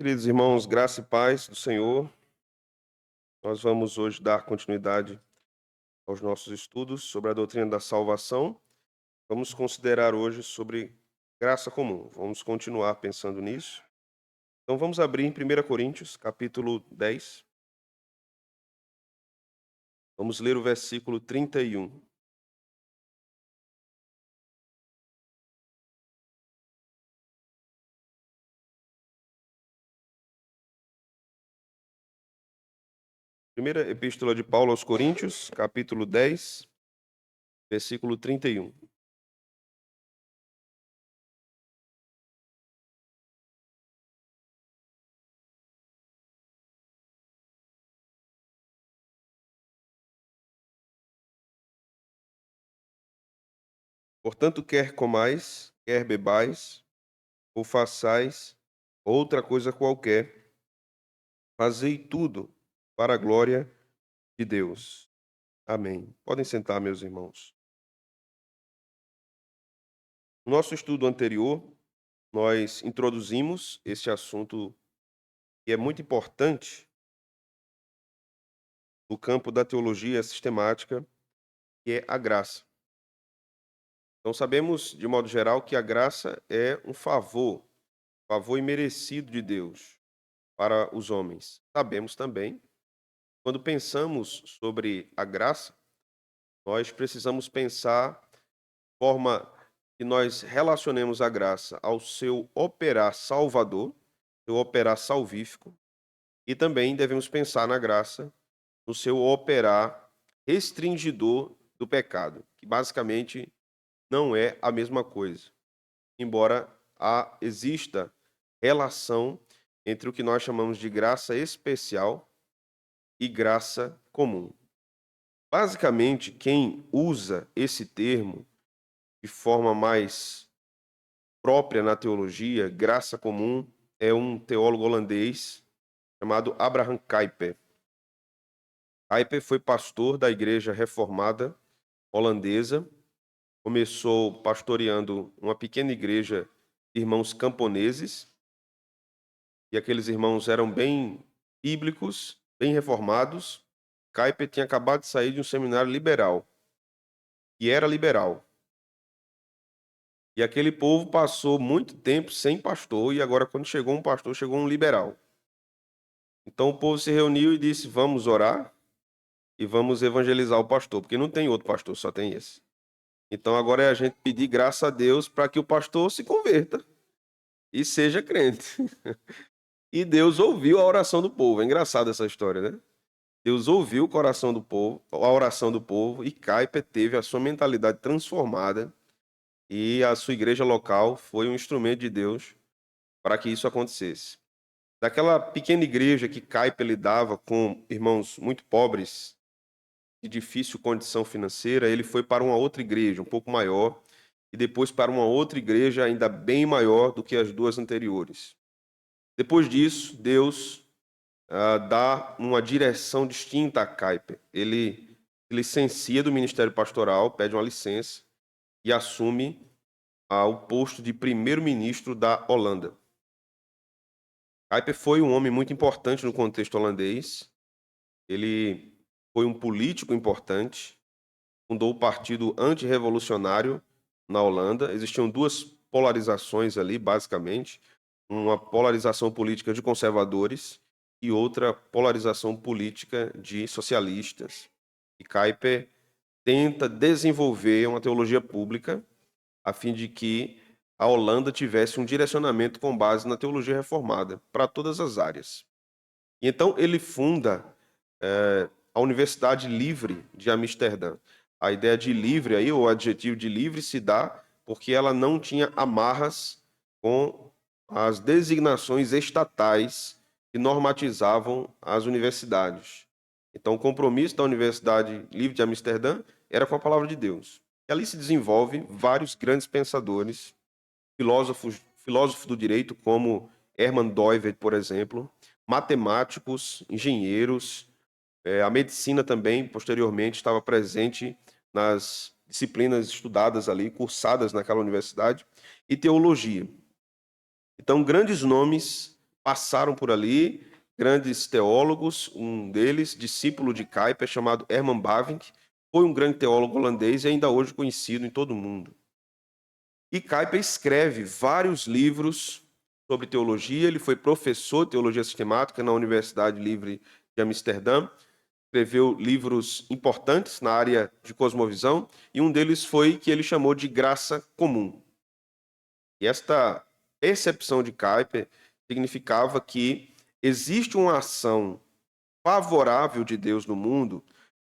Queridos irmãos, graça e paz do Senhor. Nós vamos hoje dar continuidade aos nossos estudos sobre a doutrina da salvação. Vamos considerar hoje sobre graça comum. Vamos continuar pensando nisso. Então vamos abrir em 1 Coríntios, capítulo 10. Vamos ler o versículo 31. Primeira epístola de Paulo aos Coríntios, capítulo 10, versículo 31. Portanto, quer comais, quer bebais, ou façais outra coisa qualquer, fazei tudo para a glória de Deus. Amém. Podem sentar, meus irmãos. No nosso estudo anterior, nós introduzimos este assunto que é muito importante no campo da teologia sistemática, que é a graça. Então, sabemos, de modo geral, que a graça é um favor imerecido de Deus para os homens. Sabemos também, quando pensamos sobre a graça, nós precisamos pensar forma que nós relacionemos a graça ao seu operar salvador, seu operar salvífico, e também devemos pensar na graça no seu operar restringidor do pecado, que basicamente não é a mesma coisa, embora exista relação entre o que nós chamamos de graça especial e graça comum. Basicamente, quem usa esse termo de forma mais própria na teologia, graça comum, é um teólogo holandês chamado Abraham Kuyper. Kuyper foi pastor da Igreja Reformada holandesa, começou pastoreando uma pequena igreja de irmãos camponeses, e aqueles irmãos eram bem bíblicos, bem reformados. Kuyper tinha acabado de sair de um seminário liberal, e era liberal. E aquele povo passou muito tempo sem pastor, e agora, quando chegou um pastor, chegou um liberal. Então o povo se reuniu e disse: vamos orar e vamos evangelizar o pastor, porque não tem outro pastor, só tem esse. Então agora é a gente pedir graça a Deus para que o pastor se converta e seja crente. E Deus ouviu a oração do povo. É engraçado essa história, né? Deus ouviu o coração do povo, a oração do povo, e Kuyper teve a sua mentalidade transformada, e a sua igreja local foi um instrumento de Deus para que isso acontecesse. Daquela pequena igreja que Kuyper lidava com irmãos muito pobres, de difícil condição financeira, ele foi para uma outra igreja, um pouco maior, e depois para uma outra igreja ainda bem maior do que as duas anteriores. Depois disso, Deus dá uma direção distinta a Kuyper. Ele se licencia do ministério pastoral, pede uma licença e assume o posto de primeiro-ministro da Holanda. Kuyper foi um homem muito importante no contexto holandês. Ele foi um político importante, fundou o Partido Antirrevolucionário na Holanda. Existiam duas polarizações ali, basicamente. Uma polarização política de conservadores e outra polarização política de socialistas. E Kuyper tenta desenvolver uma teologia pública a fim de que a Holanda tivesse um direcionamento com base na teologia reformada para todas as áreas. E então ele funda a Universidade Livre de Amsterdã. A ideia de livre aí, o adjetivo de livre, se dá porque ela não tinha amarras com as designações estatais que normatizavam as universidades. Então, o compromisso da Universidade Livre de Amsterdã era com a palavra de Deus. E ali se desenvolvem vários grandes pensadores, filósofos do direito, como Hermann Doivet, por exemplo, matemáticos, engenheiros, a medicina também, posteriormente, estava presente nas disciplinas estudadas ali, cursadas naquela universidade, e teologia. Então, grandes nomes passaram por ali, grandes teólogos, um deles, discípulo de Kuyper, chamado Herman Bavinck, foi um grande teólogo holandês e ainda hoje conhecido em todo o mundo. E Kuyper escreve vários livros sobre teologia. Ele foi professor de teologia sistemática na Universidade Livre de Amsterdã. Escreveu livros importantes na área de cosmovisão, e um deles foi que ele chamou de graça comum. E esta percepção de Kuyper significava que existe uma ação favorável de Deus no mundo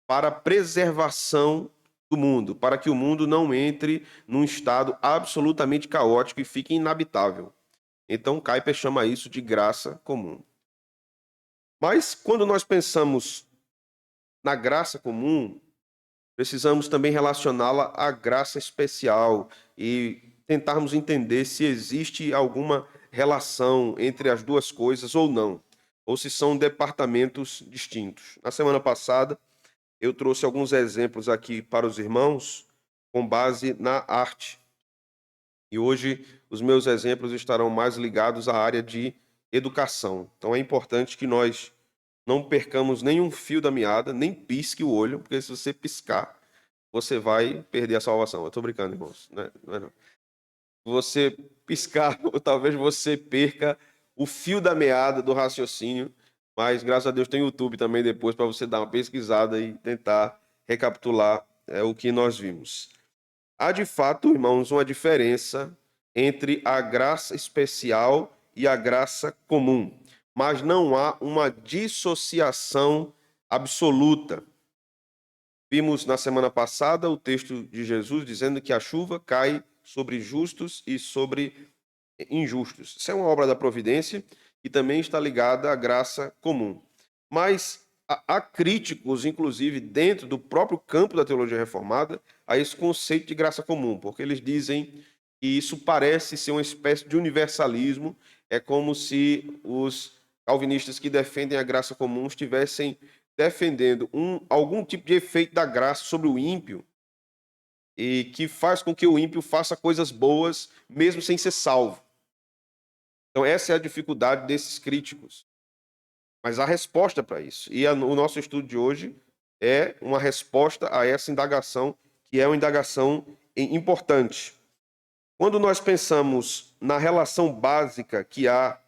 para a preservação do mundo, para que o mundo não entre num estado absolutamente caótico e fique inabitável. Então, Kuyper chama isso de graça comum. Mas, quando nós pensamos na graça comum, precisamos também relacioná-la à graça especial e tentarmos entender se existe alguma relação entre as duas coisas ou não, ou se são departamentos distintos. Na semana passada, eu trouxe alguns exemplos aqui para os irmãos com base na arte. E hoje os meus exemplos estarão mais ligados à área de educação. Então é importante que nós não percamos nenhum fio da meada, nem pisque o olho, porque se você piscar, você vai perder a salvação. Eu estou brincando, irmãos. Não é não. Você piscar, ou talvez você perca o fio da meada do raciocínio, mas graças a Deus tem YouTube também depois para você dar uma pesquisada e tentar recapitular o que nós vimos. Há de fato, irmãos, uma diferença entre a graça especial e a graça comum, mas não há uma dissociação absoluta. Vimos na semana passada o texto de Jesus dizendo que a chuva cai sobre justos e sobre injustos. Isso é uma obra da providência e também está ligada à graça comum. Mas há críticos, inclusive, dentro do próprio campo da teologia reformada, a esse conceito de graça comum, porque eles dizem que isso parece ser uma espécie de universalismo, é como se os calvinistas que defendem a graça comum estivessem defendendo algum tipo de efeito da graça sobre o ímpio, e que faz com que o ímpio faça coisas boas, mesmo sem ser salvo. Então, essa é a dificuldade desses críticos. Mas há resposta para isso. E o nosso estudo de hoje é uma resposta a essa indagação, que é uma indagação importante. Quando nós pensamos na relação básica que há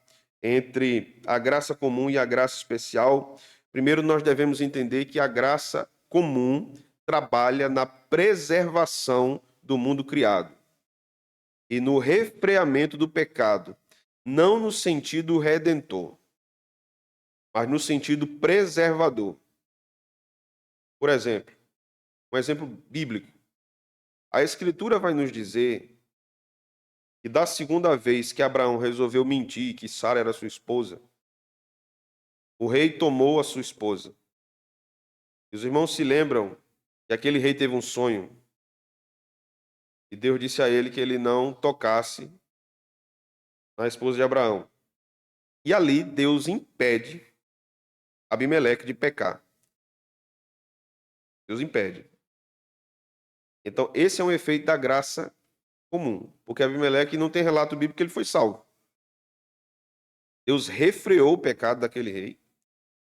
entre a graça comum e a graça especial, primeiro nós devemos entender que a graça comum trabalha na preservação do mundo criado e no refreamento do pecado, não no sentido redentor, mas no sentido preservador. Por exemplo, um exemplo bíblico. A Escritura vai nos dizer que da segunda vez que Abraão resolveu mentir que Sara era sua esposa, o rei tomou a sua esposa. E os irmãos se lembram que aquele rei teve um sonho e Deus disse a ele que ele não tocasse na esposa de Abraão. E ali Deus impede Abimeleque de pecar. Deus impede. Então, esse é um efeito da graça comum, porque Abimeleque não tem relato bíblico que ele foi salvo. Deus refreou o pecado daquele rei,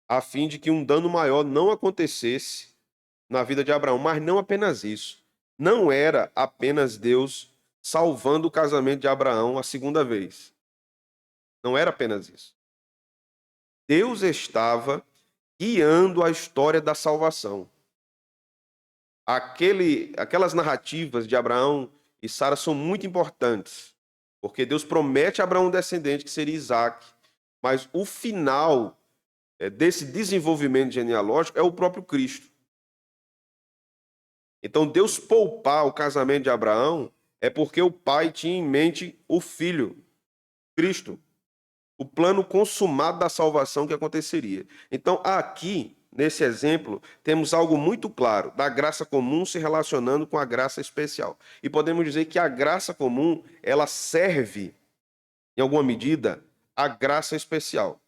a fim de que um dano maior não acontecesse na vida de Abraão. Mas não apenas isso. Não era apenas Deus salvando o casamento de Abraão a segunda vez. Não era apenas isso. Deus estava guiando a história da salvação. Aquelas narrativas de Abraão e Sara são muito importantes, porque Deus promete a Abraão um descendente que seria Isaac, mas o final desse desenvolvimento genealógico é o próprio Cristo. Então, Deus poupar o casamento de Abraão é porque o pai tinha em mente o filho, Cristo, o plano consumado da salvação que aconteceria. Então, aqui, nesse exemplo, temos algo muito claro da graça comum se relacionando com a graça especial. E podemos dizer que a graça comum, ela serve, em alguma medida, à graça especial.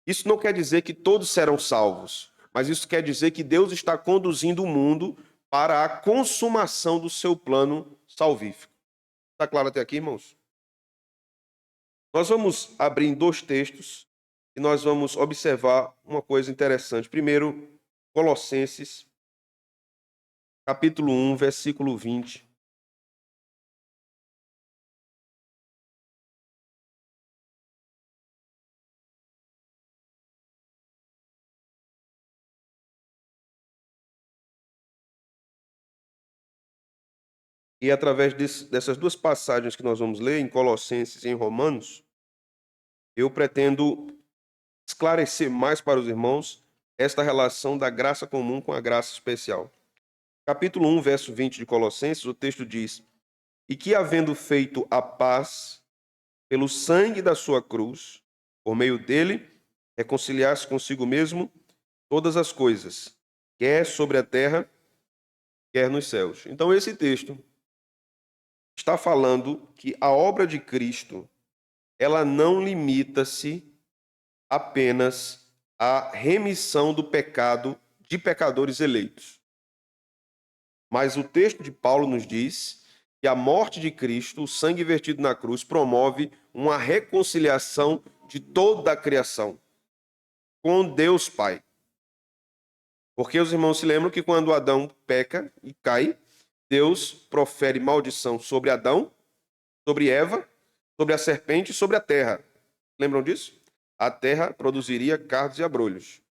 Isso não quer dizer que todos serão salvos, mas isso quer dizer que Deus está conduzindo o mundo para a consumação do seu plano salvífico. Está claro até aqui, irmãos? Nós vamos abrir em dois textos e nós vamos observar uma coisa interessante. Primeiro, Colossenses, capítulo 1, versículo 20. E através dessas duas passagens que nós vamos ler, em Colossenses e em Romanos, eu pretendo esclarecer mais para os irmãos esta relação da graça comum com a graça especial. Capítulo 1, verso 20 de Colossenses, o texto diz: E que, havendo feito a paz pelo sangue da sua cruz, por meio dele, reconciliar-se consigo mesmo todas as coisas, quer sobre a terra, quer nos céus. Então, esse texto está falando que a obra de Cristo, ela não limita-se apenas à remissão do pecado de pecadores eleitos. Mas o texto de Paulo nos diz que a morte de Cristo, o sangue vertido na cruz, promove uma reconciliação de toda a criação com Deus Pai. Porque os irmãos se lembram que quando Adão peca e cai, Deus profere maldição sobre Adão, sobre Eva, sobre a serpente e sobre a terra. Lembram disso? A terra produziria cardos e abrolhos.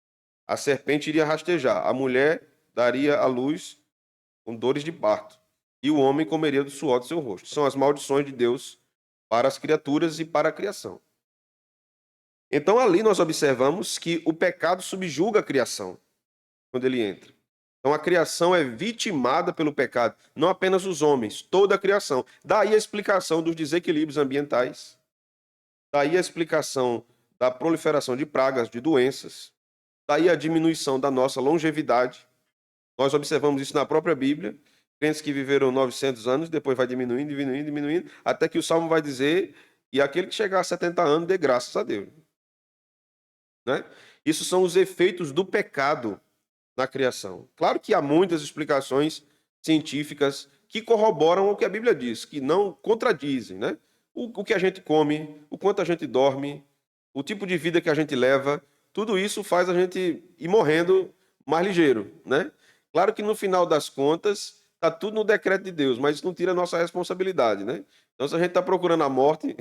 A serpente iria rastejar. A mulher daria à luz com dores de parto. E o homem comeria do suor do seu rosto. São as maldições de Deus para as criaturas e para a criação. Então ali nós observamos que o pecado subjuga a criação quando ele entra. Então a criação é vitimada pelo pecado, não apenas os homens, toda a criação. Daí a explicação dos desequilíbrios ambientais, daí a explicação da proliferação de pragas, de doenças, daí a diminuição da nossa longevidade. Nós observamos isso na própria Bíblia. Crentes que viveram 900 anos, depois vai diminuindo, diminuindo, diminuindo, até que o Salmo vai dizer, e aquele que chegar a 70 anos, dê graças a Deus. Né? Isso são os efeitos do pecado na criação. Claro que há muitas explicações científicas que corroboram o que a Bíblia diz, que não contradizem, né? O que a gente come, o quanto a gente dorme, o tipo de vida que a gente leva, tudo isso faz a gente ir morrendo mais ligeiro, né? Claro que no final das contas está tudo no decreto de Deus, mas isso não tira a nossa responsabilidade, né? Então se a gente está procurando a morte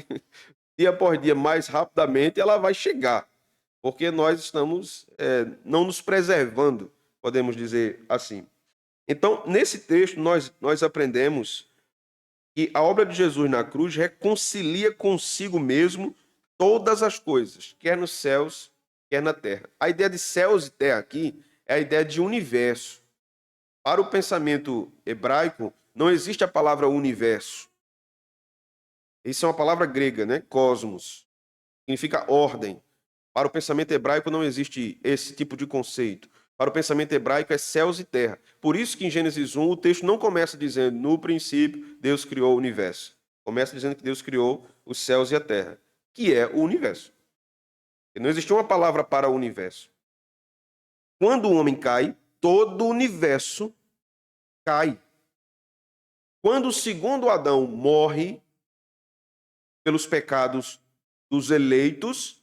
dia após dia mais rapidamente, ela vai chegar, porque nós estamos não nos preservando, podemos dizer assim. Então, nesse texto, nós aprendemos que a obra de Jesus na cruz reconcilia consigo mesmo todas as coisas, quer nos céus, quer na terra. A ideia de céus e terra aqui é a ideia de universo. Para o pensamento hebraico, não existe a palavra universo. Isso é uma palavra grega, né? Cosmos. Significa ordem. Para o pensamento hebraico não existe esse tipo de conceito. Para o pensamento hebraico é céus e terra. Por isso que em Gênesis 1 o texto não começa dizendo, no princípio, Deus criou o universo. Começa dizendo que Deus criou os céus e a terra, que é o universo. E não existe uma palavra para o universo. Quando o homem cai, todo o universo cai. Quando o segundo Adão morre pelos pecados dos eleitos,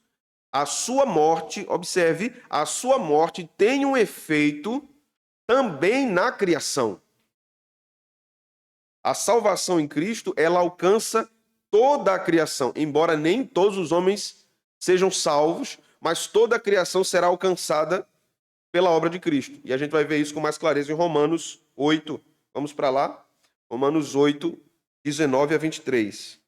a sua morte, observe, a sua morte tem um efeito também na criação. A salvação em Cristo, ela alcança toda a criação, embora nem todos os homens sejam salvos, mas toda a criação será alcançada pela obra de Cristo. E a gente vai ver isso com mais clareza em Romanos 8. Vamos para lá? Romanos 8, 19 a 23.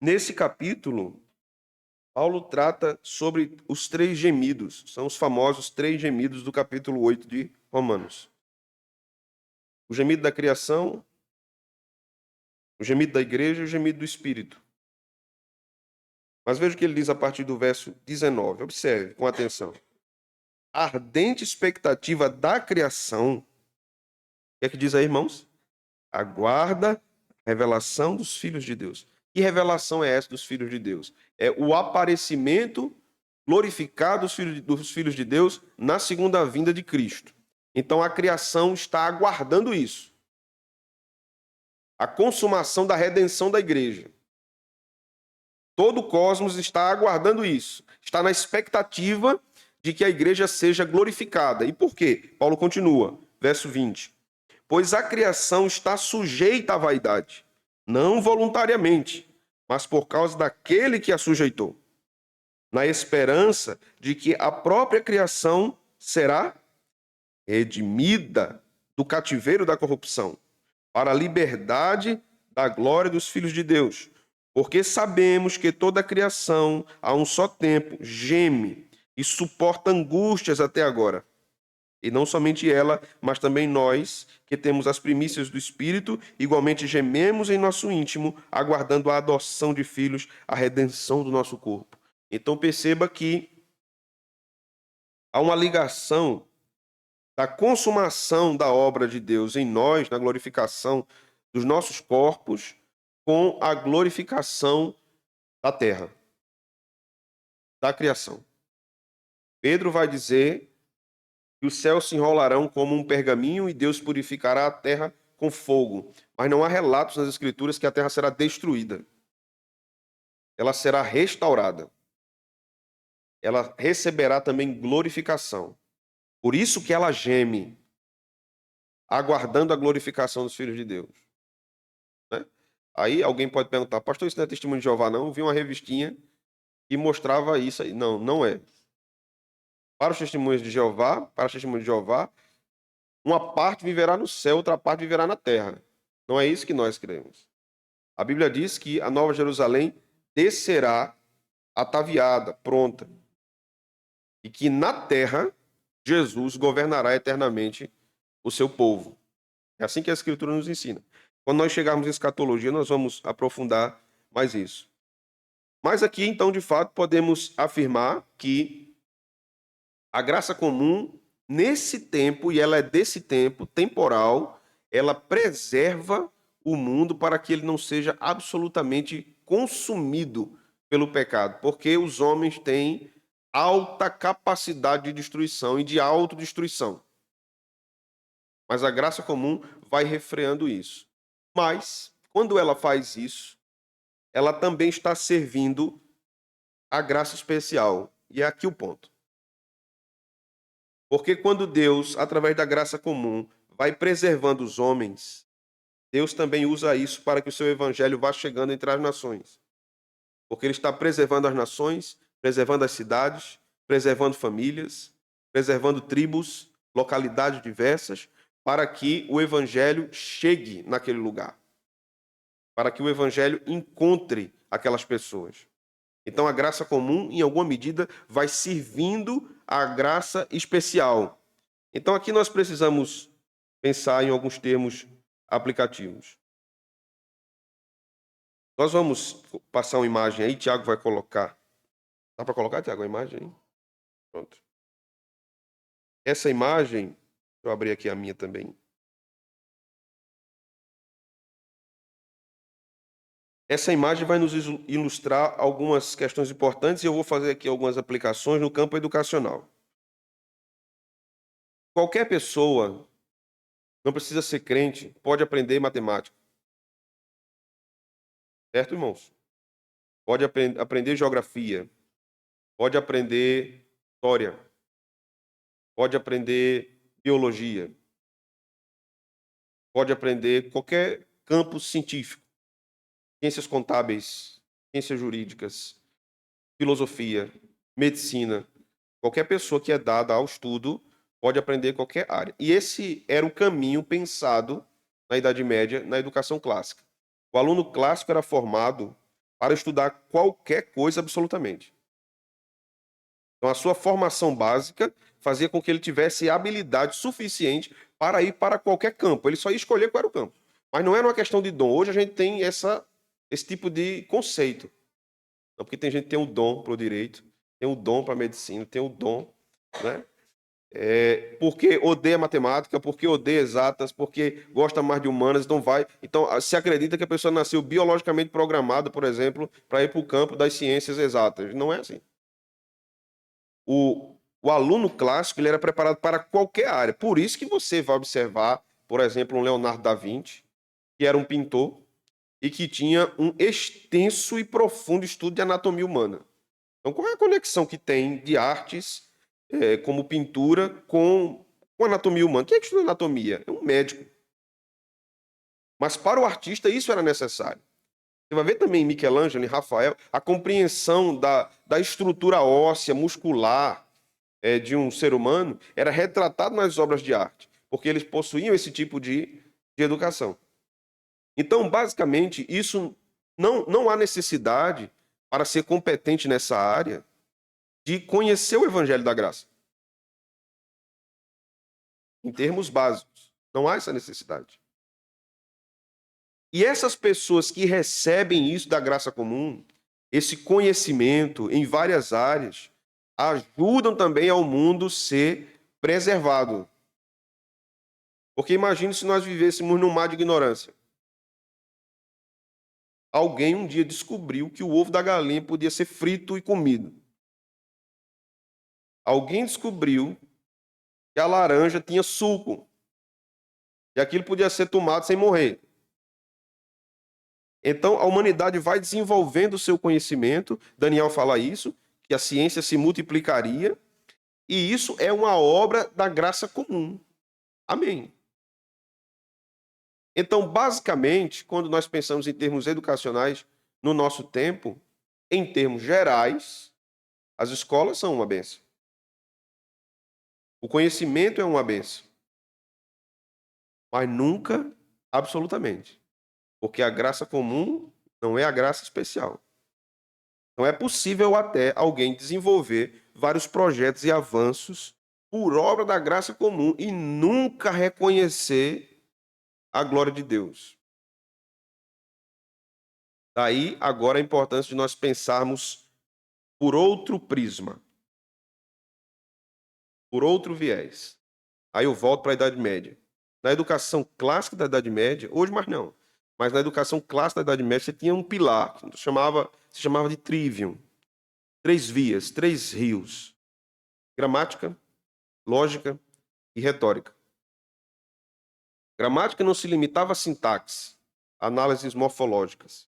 Nesse capítulo, Paulo trata sobre os três gemidos. São os famosos três gemidos do capítulo 8 de Romanos. O gemido da criação, o gemido da igreja e o gemido do Espírito. Mas veja o que ele diz a partir do verso 19. Observe com atenção. A ardente expectativa da criação. O que é que diz aí, irmãos? Aguarda a revelação dos filhos de Deus. Que revelação é essa dos filhos de Deus? É o aparecimento glorificado dos filhos de Deus na segunda vinda de Cristo. Então a criação está aguardando isso. A consumação da redenção da igreja. Todo o cosmos está aguardando isso. Está na expectativa de que a igreja seja glorificada. E por quê? Paulo continua, verso 20. Pois a criação está sujeita à vaidade, não voluntariamente, mas por causa daquele que a sujeitou, na esperança de que a própria criação será redimida do cativeiro da corrupção, para a liberdade da glória dos filhos de Deus. Porque sabemos que toda a criação, a um só tempo, geme e suporta angústias até agora. E não somente ela, mas também nós, que temos as primícias do Espírito, igualmente gememos em nosso íntimo, aguardando a adoção de filhos, a redenção do nosso corpo. Então perceba que há uma ligação da consumação da obra de Deus em nós, na glorificação dos nossos corpos, com a glorificação da terra, da criação. Pedro vai dizer que os céus se enrolarão como um pergaminho e Deus purificará a terra com fogo. Mas não há relatos nas Escrituras que a terra será destruída. Ela será restaurada. Ela receberá também glorificação. Por isso que ela geme, aguardando a glorificação dos filhos de Deus. Né? Aí alguém pode perguntar, pastor, isso não é testemunho de Jeová, não? Eu vi uma revistinha que mostrava isso aí. Não, não é. Para os testemunhos de Jeová, uma parte viverá no céu, outra parte viverá na terra. Não é isso que nós cremos. A Bíblia diz que a Nova Jerusalém descerá ataviada, pronta. E que na terra, Jesus governará eternamente o seu povo. É assim que a Escritura nos ensina. Quando nós chegarmos em escatologia, nós vamos aprofundar mais isso. Mas aqui, então, de fato, podemos afirmar que a graça comum, nesse tempo, e ela é desse tempo, temporal, ela preserva o mundo para que ele não seja absolutamente consumido pelo pecado, porque os homens têm alta capacidade de destruição e de autodestruição. Mas a graça comum vai refreando isso. Mas, quando ela faz isso, ela também está servindo a graça especial. E é aqui o ponto. Porque quando Deus, através da graça comum, vai preservando os homens, Deus também usa isso para que o seu evangelho vá chegando entre as nações. Porque ele está preservando as nações, preservando as cidades, preservando famílias, preservando tribos, localidades diversas, para que o evangelho chegue naquele lugar. Para que o evangelho encontre aquelas pessoas. Então a graça comum, em alguma medida, vai servindo à graça especial. Então aqui nós precisamos pensar em alguns termos aplicativos. Nós vamos passar uma imagem aí, Tiago vai colocar. Dá para colocar, Tiago, a imagem aí? Pronto. Essa imagem, deixa eu abrir aqui a minha também. Essa imagem vai nos ilustrar algumas questões importantes e eu vou fazer aqui algumas aplicações no campo educacional. Qualquer pessoa, não precisa ser crente, pode aprender matemática. Certo, irmãos? Pode aprender geografia, pode aprender história, pode aprender biologia, pode aprender qualquer campo científico, ciências contábeis, ciências jurídicas, filosofia, medicina. Qualquer pessoa que é dada ao estudo pode aprender qualquer área. E esse era o caminho pensado na Idade Média, na educação clássica. O aluno clássico era formado para estudar qualquer coisa absolutamente. Então, a sua formação básica fazia com que ele tivesse habilidade suficiente para ir para qualquer campo. Ele só ia escolher qual era o campo. Mas não era uma questão de dom. Hoje a gente tem esse tipo de conceito. Não, porque tem gente que tem o dom para o direito, tem o dom para a medicina, tem o dom, né? porque odeia matemática, porque odeia exatas, porque gosta mais de humanas, então vai. Então, se acredita que a pessoa nasceu biologicamente programada, por exemplo, para ir para o campo das ciências exatas. Não é assim. O aluno clássico ele era preparado para qualquer área. Por isso que você vai observar, por exemplo, um Leonardo da Vinci, que era um pintor e que tinha um extenso e profundo estudo de anatomia humana. Então, qual é a conexão que tem de artes, como pintura, com anatomia humana? Quem é que estuda anatomia? É um médico. Mas para o artista isso era necessário. Você vai ver também em Michelangelo e Rafael a compreensão da estrutura óssea, muscular, de um ser humano era retratado nas obras de arte, porque eles possuíam esse tipo de educação. Então, basicamente, isso não há necessidade para ser competente nessa área de conhecer o Evangelho da Graça, em termos básicos. Não há essa necessidade. E essas pessoas que recebem isso da graça comum, esse conhecimento em várias áreas, ajudam também ao mundo ser preservado. Porque imagine se nós vivêssemos num mar de ignorância. Alguém um dia descobriu que o ovo da galinha podia ser frito e comido. Alguém descobriu que a laranja tinha suco. E aquilo podia ser tomado sem morrer. Então, a humanidade vai desenvolvendo o seu conhecimento. Daniel fala isso, que a ciência se multiplicaria. E isso é uma obra da graça comum. Amém. Então, basicamente, quando nós pensamos em termos educacionais, no nosso tempo, em termos gerais, as escolas são uma bênção. O conhecimento é uma bênção. Mas nunca, absolutamente. Porque a graça comum não é a graça especial. Não é possível até alguém desenvolver vários projetos e avanços por obra da graça comum e nunca reconhecer a glória de Deus. Daí agora a importância de nós pensarmos por outro prisma, por outro viés. Aí eu volto para a Idade Média. Na educação clássica da Idade Média, hoje mais não, mas na educação clássica da Idade Média você tinha um pilar, que se chamava de trivium. 3 vias, 3 rios. Gramática, lógica e retórica. Gramática não se limitava à sintaxe, análises morfológicas,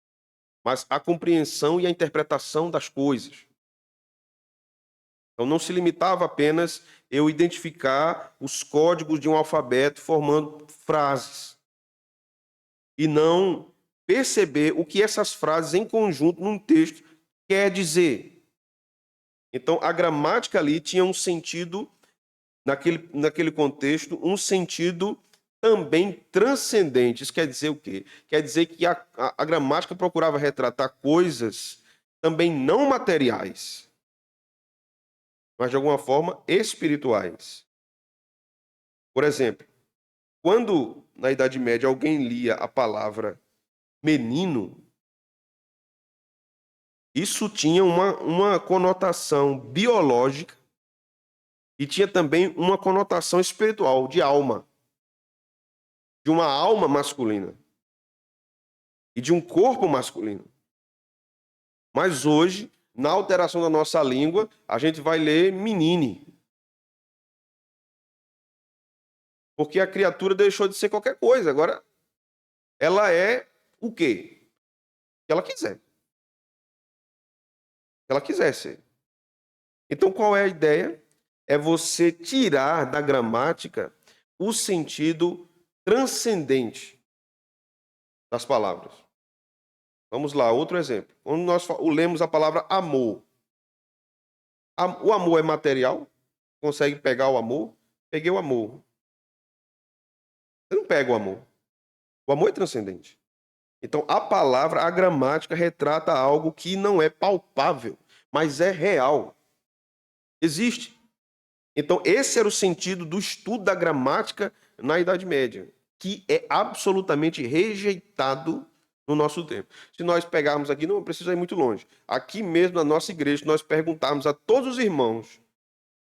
mas à compreensão e à interpretação das coisas. Então não se limitava apenas eu identificar os códigos de um alfabeto formando frases e não perceber o que essas frases em conjunto num texto quer dizer. Então a gramática ali tinha um sentido, naquele contexto, um sentido também transcendente. Isso quer dizer o quê? Quer dizer que a gramática procurava retratar coisas também não materiais, mas de alguma forma espirituais. Por exemplo, quando na Idade Média alguém lia a palavra menino, isso tinha uma conotação biológica e tinha também uma conotação espiritual, de alma, de uma alma masculina e de um corpo masculino. Mas hoje, na alteração da nossa língua, a gente vai ler menine. Porque a criatura deixou de ser qualquer coisa. Agora, ela é o quê? O que ela quiser. O que ela quiser ser. Então, qual é a ideia? É você tirar da gramática o sentido transcendente das palavras. Vamos lá, outro exemplo. Quando nós lemos a palavra amor. O amor é material? Consegue pegar o amor? Peguei o amor. Você não pega o amor. O amor é transcendente. Então, a palavra, a gramática, retrata algo que não é palpável, mas é real. Existe. Então, esse era o sentido do estudo da gramática na Idade Média, que é absolutamente rejeitado no nosso tempo. Se nós pegarmos aqui, não precisa ir muito longe, aqui mesmo na nossa igreja, nós perguntarmos a todos os irmãos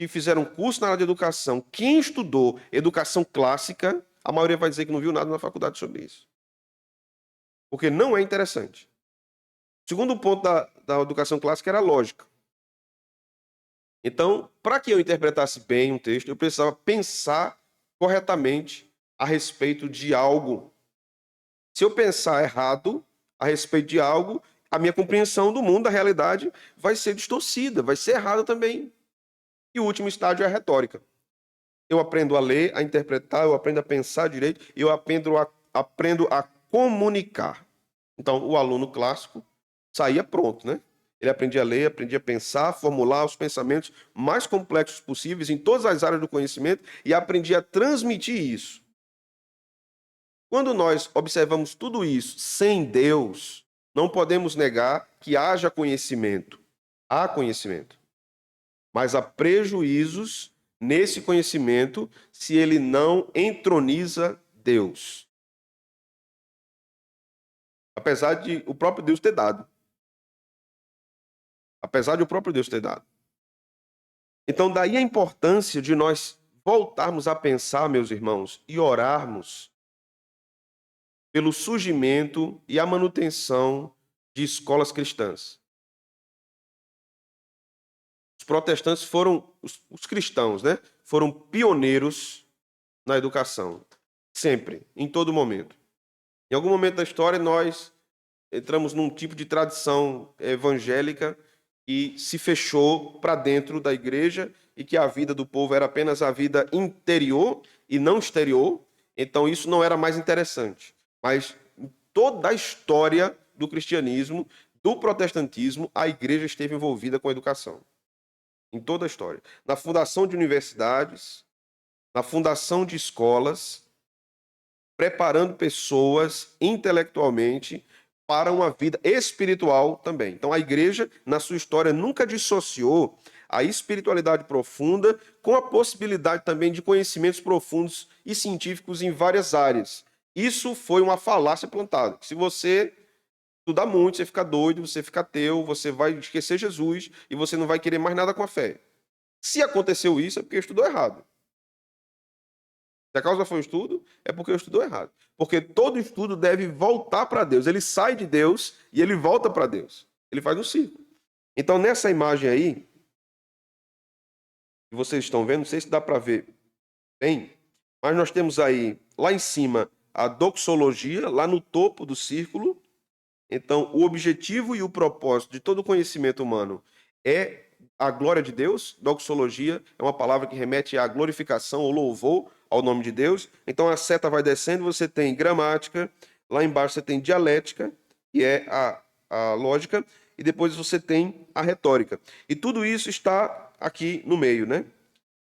que fizeram curso na área de educação, quem estudou educação clássica, a maioria vai dizer que não viu nada na faculdade sobre isso. Porque não é interessante. O segundo ponto da educação clássica era a lógica. Então, para que eu interpretasse bem um texto, eu precisava pensar corretamente a respeito de algo. Se eu pensar errado a respeito de algo, a minha compreensão do mundo, da realidade, vai ser distorcida, vai ser errada também. E o último estágio é a retórica. Eu aprendo a ler, a interpretar, eu aprendo a pensar direito, eu aprendo a comunicar. Então, o aluno clássico saía pronto, né? Ele aprendia a ler, aprendia a pensar, formular os pensamentos mais complexos possíveis em todas as áreas do conhecimento e aprendia a transmitir isso. Quando nós observamos tudo isso sem Deus, não podemos negar que haja conhecimento. Há conhecimento. Mas há prejuízos nesse conhecimento se ele não entroniza Deus. Apesar de o próprio Deus ter dado. Apesar de o próprio Deus ter dado. Então, daí a importância de nós voltarmos a pensar, meus irmãos, e orarmos pelo surgimento e a manutenção de escolas cristãs. Os protestantes foram, os cristãos, né? Foram pioneiros na educação. Sempre, em todo momento. Em algum momento da história, nós entramos num tipo de tradição evangélica que se fechou para dentro da igreja e que a vida do povo era apenas a vida interior e não exterior. Então, isso não era mais interessante. Mas em toda a história do cristianismo, do protestantismo, a igreja esteve envolvida com a educação. Em toda a história. Na fundação de universidades, na fundação de escolas, preparando pessoas intelectualmente para uma vida espiritual também. Então, a igreja, na sua história, nunca dissociou a espiritualidade profunda com a possibilidade também de conhecimentos profundos e científicos em várias áreas. Isso foi uma falácia plantada. Se você estudar muito, você fica doido, você fica ateu, você vai esquecer Jesus e você não vai querer mais nada com a fé. Se aconteceu isso, é porque estudou errado. Se a causa foi o estudo, é porque eu estudou errado. Porque todo estudo deve voltar para Deus. Ele sai de Deus e ele volta para Deus. Ele faz um círculo. Então, nessa imagem aí, que vocês estão vendo, não sei se dá para ver bem, mas nós temos aí, lá em cima, a doxologia, lá no topo do círculo. Então, o objetivo e o propósito de todo conhecimento humano é a glória de Deus. Doxologia é uma palavra que remete à glorificação ou louvor ao nome de Deus. Então, a seta vai descendo, você tem gramática, lá embaixo você tem dialética, que é a lógica, e depois você tem a retórica. E tudo isso está aqui no meio, né?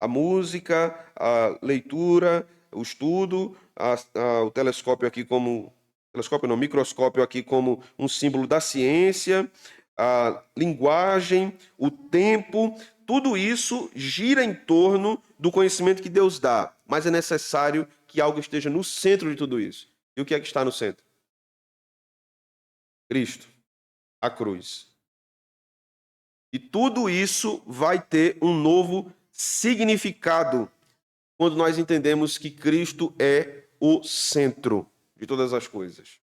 A música, a leitura, o estudo, o telescópio aqui como... Telescópio não, microscópio aqui como um símbolo da ciência, a linguagem, o tempo, tudo isso gira em torno do conhecimento que Deus dá. Mas é necessário que algo esteja no centro de tudo isso. E o que é que está no centro? Cristo, a cruz. E tudo isso vai ter um novo significado quando nós entendemos que Cristo é o centro de todas as coisas.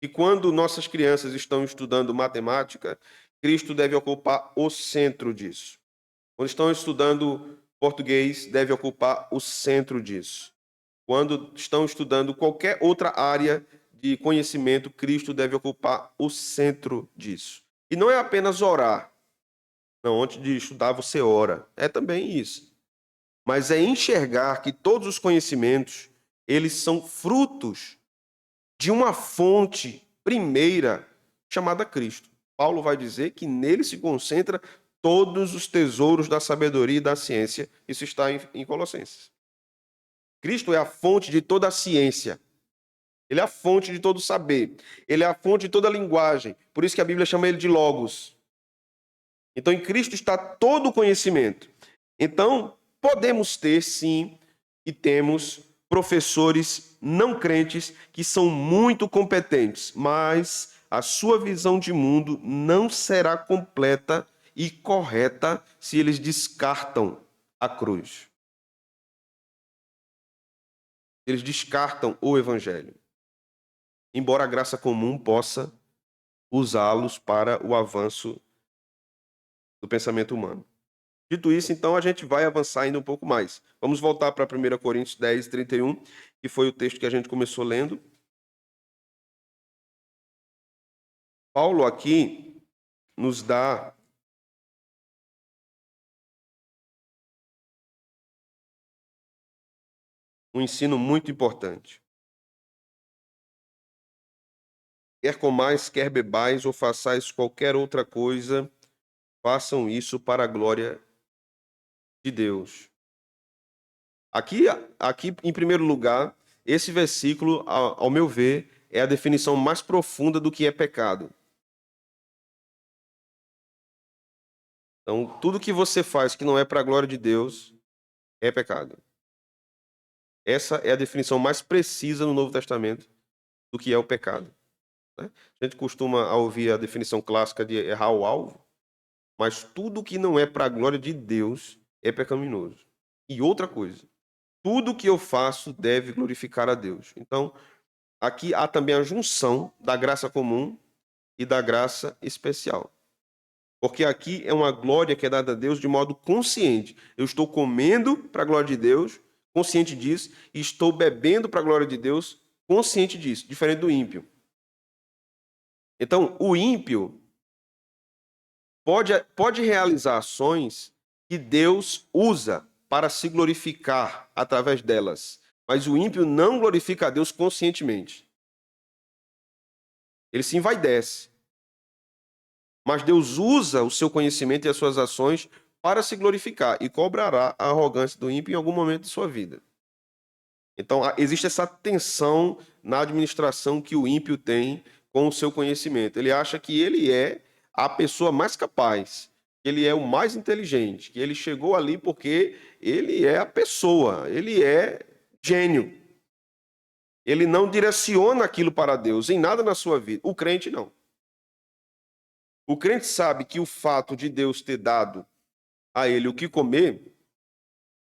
E quando nossas crianças estão estudando matemática, Cristo deve ocupar o centro disso. Quando estão estudando português, deve ocupar o centro disso. Quando estão estudando qualquer outra área de conhecimento, Cristo deve ocupar o centro disso. E não é apenas orar. Não, antes de estudar você ora. É também isso. Mas é enxergar que todos os conhecimentos eles são frutos de uma fonte primeira chamada Cristo. Paulo vai dizer que nele se concentra todos os tesouros da sabedoria e da ciência. Isso está em Colossenses. Cristo é a fonte de toda a ciência. Ele é a fonte de todo o saber. Ele é a fonte de toda a linguagem. Por isso que a Bíblia chama ele de Logos. Então, em Cristo está todo o conhecimento. Então, podemos ter, sim, e temos professores não crentes que são muito competentes, mas a sua visão de mundo não será completa e correta se eles descartam a cruz. Eles descartam o evangelho. Embora a graça comum possa usá-los para o avanço do pensamento humano. Dito isso, então, a gente vai avançar ainda um pouco mais. Vamos voltar para 1 Coríntios 10, 31, que foi o texto que a gente começou lendo. Paulo aqui nos dá um ensino muito importante. Quer comais, quer bebais ou façais qualquer outra coisa, façam isso para a glória de Deus. Aqui, em primeiro lugar, esse versículo, ao meu ver, é a definição mais profunda do que é pecado. Então, tudo que você faz que não é para a glória de Deus é pecado. Essa é a definição mais precisa no Novo Testamento do que é o pecado, né? A gente costuma ouvir a definição clássica de errar o alvo, mas tudo que não é para a glória de Deus é pecaminoso. E outra coisa, tudo que eu faço deve glorificar a Deus. Então, aqui há também a junção da graça comum e da graça especial. Porque aqui é uma glória que é dada a Deus de modo consciente. Eu estou comendo para a glória de Deus, consciente disso, e estou bebendo para a glória de Deus, consciente disso, diferente do ímpio. Então, o ímpio pode realizar ações que Deus usa para se glorificar através delas, mas o ímpio não glorifica a Deus conscientemente. Ele se envaidece. Mas Deus usa o seu conhecimento e as suas ações para se glorificar e cobrará a arrogância do ímpio em algum momento de sua vida. Então, existe essa tensão na administração que o ímpio tem com o seu conhecimento. Ele acha que ele é a pessoa mais capaz, que ele é o mais inteligente, que ele chegou ali porque ele é a pessoa, ele é gênio. Ele não direciona aquilo para Deus em nada na sua vida. O crente não. O crente sabe que o fato de Deus ter dado a ele o que comer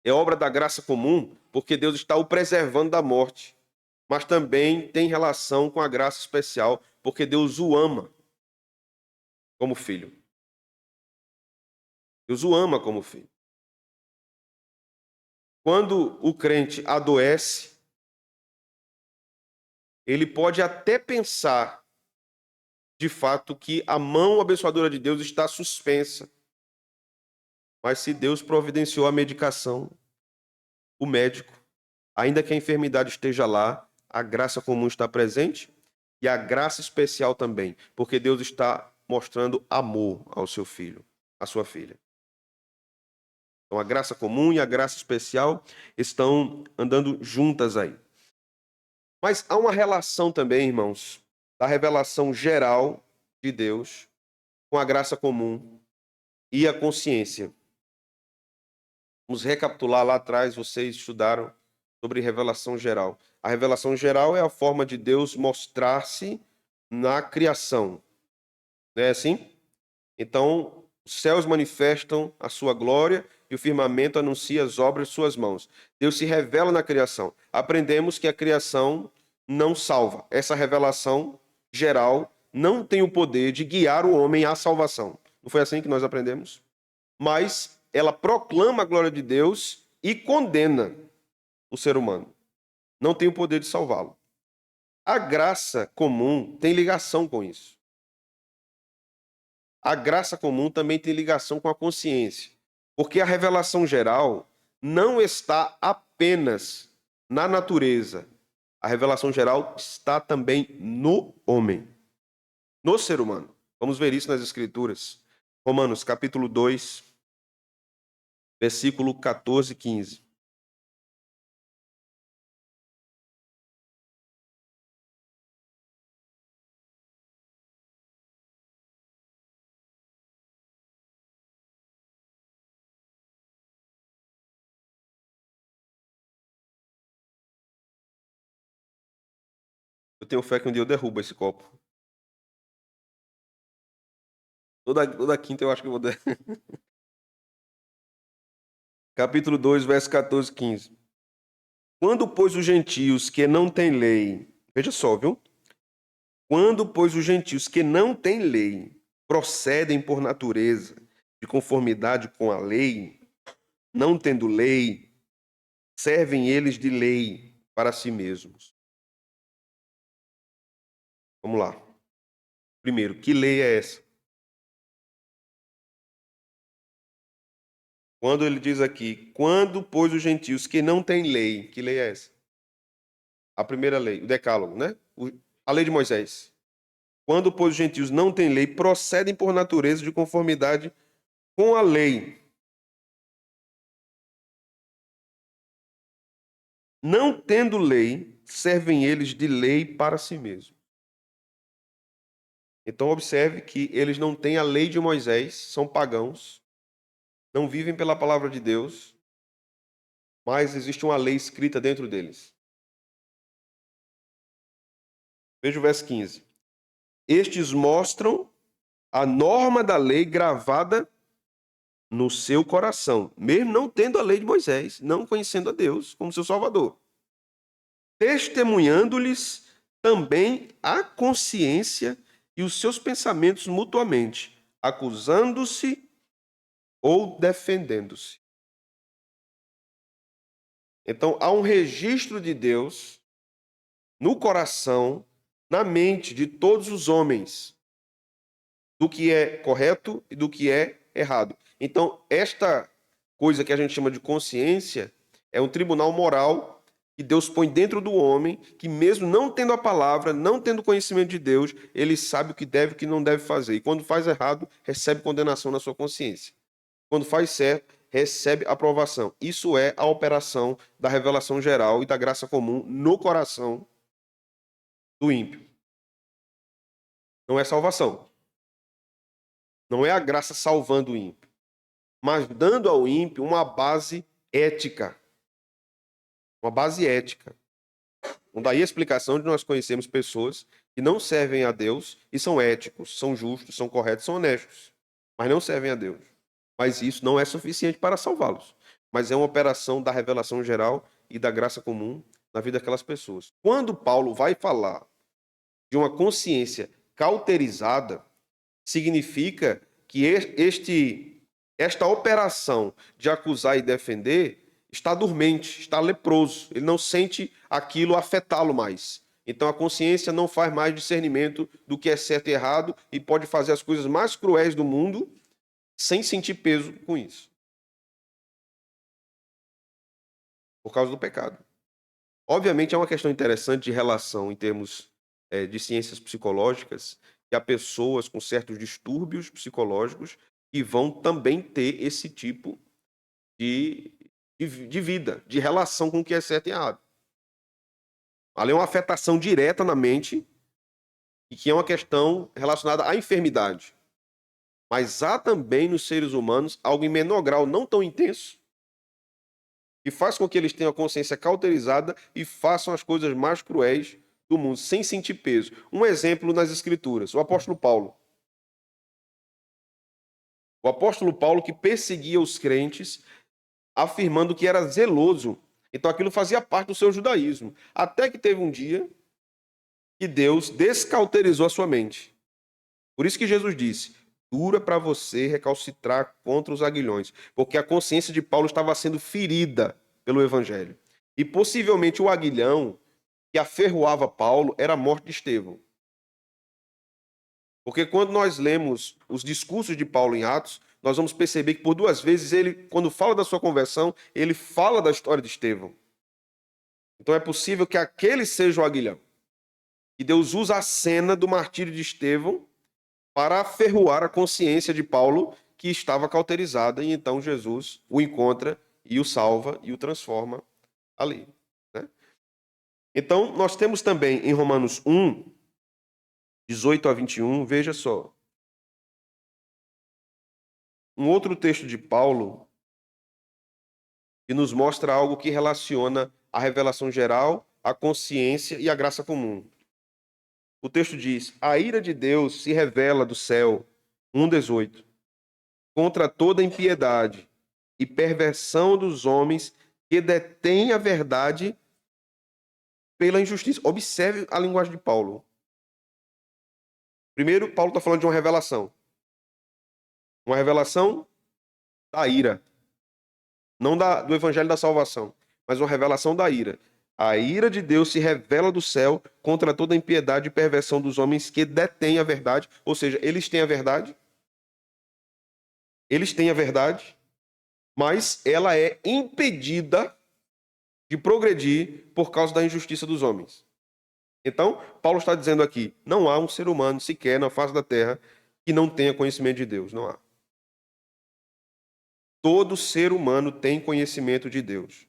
é obra da graça comum, porque Deus está o preservando da morte. Mas também tem relação com a graça especial, porque Deus o ama como filho. Deus o ama como filho. Quando o crente adoece, ele pode até pensar, de fato, que a mão abençoadora de Deus está suspensa. Mas se Deus providenciou a medicação, o médico, ainda que a enfermidade esteja lá, a graça comum está presente e a graça especial também, porque Deus está mostrando amor ao seu filho, à sua filha. Então a graça comum e a graça especial estão andando juntas aí. Mas há uma relação também, irmãos, da revelação geral de Deus com a graça comum e a consciência. Vamos recapitular lá atrás, vocês estudaram sobre revelação geral. A revelação geral é a forma de Deus mostrar-se na criação. Não é assim? Então, os céus manifestam a sua glória e o firmamento anuncia as obras de suas mãos. Deus se revela na criação. Aprendemos que a criação não salva. Essa revelação geral não tem o poder de guiar o homem à salvação. Não foi assim que nós aprendemos? Mas ela proclama a glória de Deus e condena o ser humano. Não tem o poder de salvá-lo. A graça comum tem ligação com isso. A graça comum também tem ligação com a consciência, porque a revelação geral não está apenas na natureza. A revelação geral está também no homem, no ser humano. Vamos ver isso nas Escrituras. Romanos, capítulo 2, versículo 14 e 15. Eu tenho fé que um dia eu derrubo esse copo. Toda quinta eu acho que eu vou dar. Capítulo 2, verso 14 e 15. Quando, pois, os gentios que não têm lei, veja só, viu? Quando, pois, os gentios que não têm lei procedem por natureza de conformidade com a lei, não tendo lei, servem eles de lei para si mesmos. Vamos lá. Primeiro, que lei é essa? Quando ele diz aqui, quando, pois, os gentios que não têm lei, que lei é essa? A primeira lei, o decálogo, né? A lei de Moisés. Quando, pois, os gentios não têm lei, procedem por natureza de conformidade com a lei. Não tendo lei, servem eles de lei para si mesmos. Então, observe que eles não têm a lei de Moisés, são pagãos, não vivem pela palavra de Deus, mas existe uma lei escrita dentro deles. Veja o verso 15. Estes mostram a norma da lei gravada no seu coração, mesmo não tendo a lei de Moisés, não conhecendo a Deus como seu Salvador. Testemunhando-lhes também a consciência e os seus pensamentos mutuamente, acusando-se ou defendendo-se. Então, há um registro de Deus no coração, na mente de todos os homens, do que é correto e do que é errado. Então, esta coisa que a gente chama de consciência é um tribunal moral que Deus põe dentro do homem, que mesmo não tendo a palavra, não tendo conhecimento de Deus, ele sabe o que deve e o que não deve fazer. E quando faz errado, recebe condenação na sua consciência. Quando faz certo, recebe aprovação. Isso é a operação da revelação geral e da graça comum no coração do ímpio. Não é salvação. Não é a graça salvando o ímpio, mas dando ao ímpio uma base ética. Uma base ética. Então, daí a explicação de nós conhecermos pessoas que não servem a Deus e são éticos, são justos, são corretos, são honestos, mas não servem a Deus. Mas isso não é suficiente para salvá-los. Mas é uma operação da revelação geral e da graça comum na vida daquelas pessoas. Quando Paulo vai falar de uma consciência cauterizada, significa que esta operação de acusar e defender está dormente, está leproso. Ele não sente aquilo afetá-lo mais. Então a consciência não faz mais discernimento do que é certo e errado e pode fazer as coisas mais cruéis do mundo sem sentir peso com isso. Por causa do pecado. Obviamente é uma questão interessante de relação em termos de ciências psicológicas, que há pessoas com certos distúrbios psicológicos que vão também ter esse tipo de, de vida, de relação com o que é certo e errado. Ali é uma afetação direta na mente e que é uma questão relacionada à enfermidade. Mas há também nos seres humanos algo em menor grau, não tão intenso, que faz com que eles tenham a consciência cauterizada e façam as coisas mais cruéis do mundo, sem sentir peso. Um exemplo nas Escrituras, o apóstolo Paulo. O apóstolo Paulo que perseguia os crentes, afirmando que era zeloso. Então aquilo fazia parte do seu judaísmo. Até que teve um dia que Deus descauterizou a sua mente. Por isso que Jesus disse, dura para você recalcitrar contra os aguilhões, porque a consciência de Paulo estava sendo ferida pelo evangelho. E possivelmente o aguilhão que aferroava Paulo era a morte de Estevão. Porque quando nós lemos os discursos de Paulo em Atos, nós vamos perceber que por duas vezes ele, quando fala da sua conversão, ele fala da história de Estevão. Então é possível que aquele seja o aguilhão. E Deus usa a cena do martírio de Estevão para aferroar a consciência de Paulo, que estava cauterizada, e então Jesus o encontra e o salva e o transforma ali. Né? Então, nós temos também em Romanos 1, 18 a 21, veja só. Um outro texto de Paulo que nos mostra algo que relaciona a revelação geral, a consciência e a graça comum. O texto diz: a ira de Deus se revela do céu 1:18. Contra toda impiedade e perversão dos homens que detêm a verdade pela injustiça. Observe a linguagem de Paulo. Primeiro, Paulo está falando de uma revelação. Uma revelação da ira. Não do evangelho da salvação, mas uma revelação da ira. A ira de Deus se revela do céu contra toda a impiedade e perversão dos homens que detêm a verdade. Ou seja, eles têm a verdade. Eles têm a verdade, mas ela é impedida de progredir por causa da injustiça dos homens. Então, Paulo está dizendo aqui, não há um ser humano sequer na face da terra que não tenha conhecimento de Deus. Não há. Todo ser humano tem conhecimento de Deus.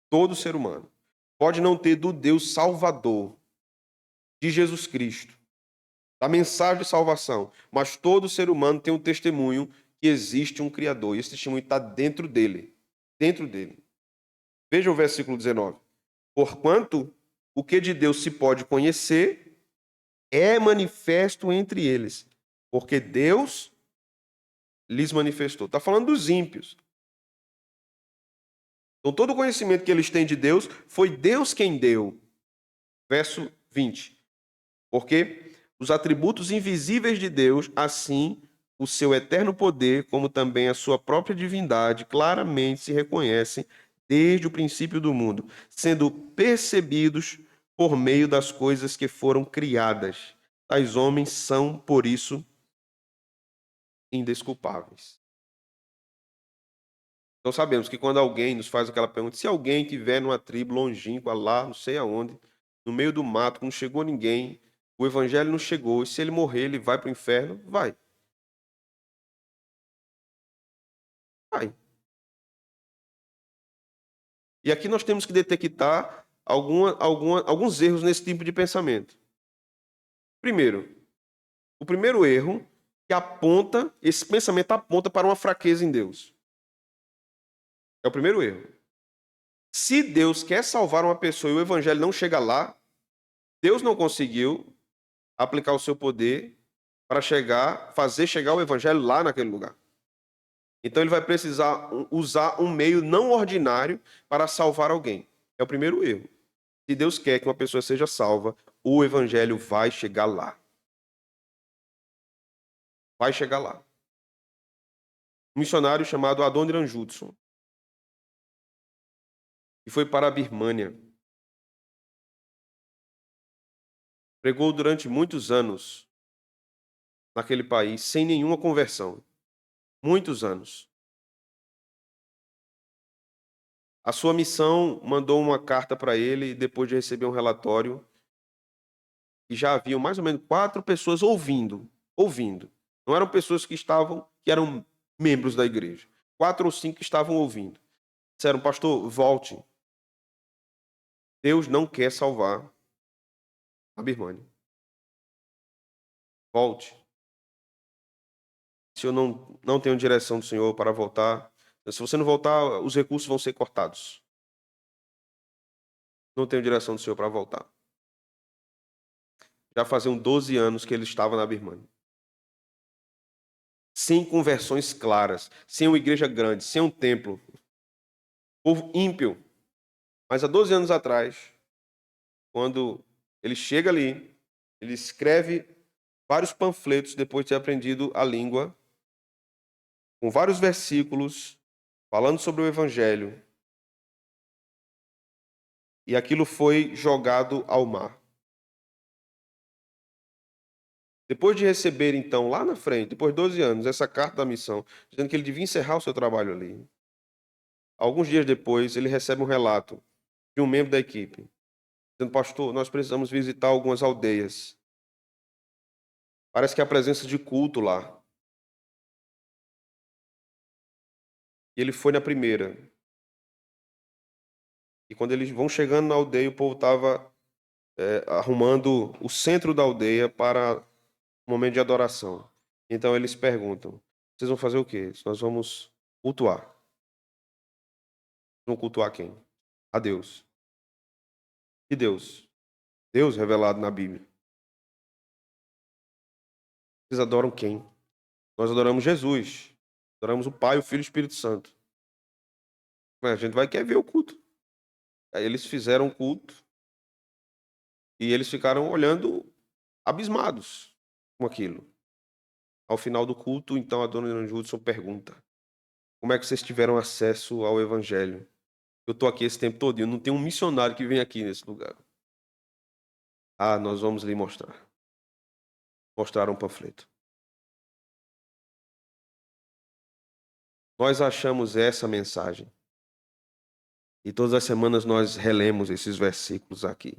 Todo ser humano. Pode não ter do Deus Salvador, de Jesus Cristo, da mensagem de salvação, mas todo ser humano tem um testemunho que existe um Criador. E esse testemunho está dentro dele. Dentro dele. Veja o versículo 19. Porquanto o que de Deus se pode conhecer é manifesto entre eles, porque Deus lhes manifestou. Está falando dos ímpios. Então, todo o conhecimento que eles têm de Deus foi Deus quem deu. Verso 20. Porque os atributos invisíveis de Deus, assim o seu eterno poder, como também a sua própria divindade, claramente se reconhecem desde o princípio do mundo, sendo percebidos por meio das coisas que foram criadas. Tais homens são, por isso, indesculpáveis. Então sabemos que quando alguém nos faz aquela pergunta, se alguém tiver numa tribo longínqua lá, não sei aonde, no meio do mato, não chegou ninguém, o evangelho não chegou, e se ele morrer, ele vai para o inferno? Vai. Vai. E aqui nós temos que detectar alguns erros nesse tipo de pensamento. Primeiro, o primeiro erro que aponta, esse pensamento aponta para uma fraqueza em Deus. É o primeiro erro. Se Deus quer salvar uma pessoa e o evangelho não chega lá, Deus não conseguiu aplicar o seu poder para fazer chegar o evangelho lá naquele lugar. Então ele vai precisar usar um meio não ordinário para salvar alguém. É o primeiro erro. Se Deus quer que uma pessoa seja salva, o evangelho vai chegar lá. Vai chegar lá. Um missionário chamado Adoniran Judson, que foi para a Birmânia, pregou durante muitos anos naquele país sem nenhuma conversão. Muitos anos. A sua missão mandou uma carta para ele depois de receber um relatório e já haviam mais ou menos 4 pessoas ouvindo. Não eram pessoas que eram membros da igreja. 4 ou 5 que estavam ouvindo. Disseram, pastor, volte. Deus não quer salvar a Birmânia. Volte. Se eu não tenho direção do Senhor para voltar, se você não voltar, os recursos vão ser cortados. Não tenho direção do Senhor para voltar. Já faziam 12 anos que ele estava na Birmânia. Sem conversões claras, sem uma igreja grande, sem um templo. Povo ímpio. Mas há 12 anos atrás, quando ele chega ali, ele escreve vários panfletos depois de ter aprendido a língua, com vários versículos, falando sobre o evangelho. E aquilo foi jogado ao mar. Depois de receber, então, lá na frente, depois de 12 anos, essa carta da missão, dizendo que ele devia encerrar o seu trabalho ali. Alguns dias depois, ele recebe um relato de um membro da equipe, dizendo, pastor, nós precisamos visitar algumas aldeias. Parece que há presença de culto lá. E ele foi na primeira. E quando eles vão chegando na aldeia, o povo estava arrumando o centro da aldeia para um momento de adoração. Então eles perguntam, vocês vão fazer o quê? Nós vamos cultuar. Vão cultuar quem? A Deus. E Deus? Deus revelado na Bíblia. Vocês adoram quem? Nós adoramos Jesus. Adoramos o Pai, o Filho e o Espírito Santo. Mas a gente vai querer ver o culto. Aí eles fizeram o culto e eles ficaram olhando abismados com aquilo. Ao final do culto, então, a dona Judson pergunta: como é que vocês tiveram acesso ao Evangelho? Eu estou aqui esse tempo todo, não tem um missionário que vem aqui nesse lugar. Ah, nós vamos lhe mostrar. Mostraram um panfleto. Nós achamos essa mensagem. E todas as semanas nós relemos esses versículos aqui.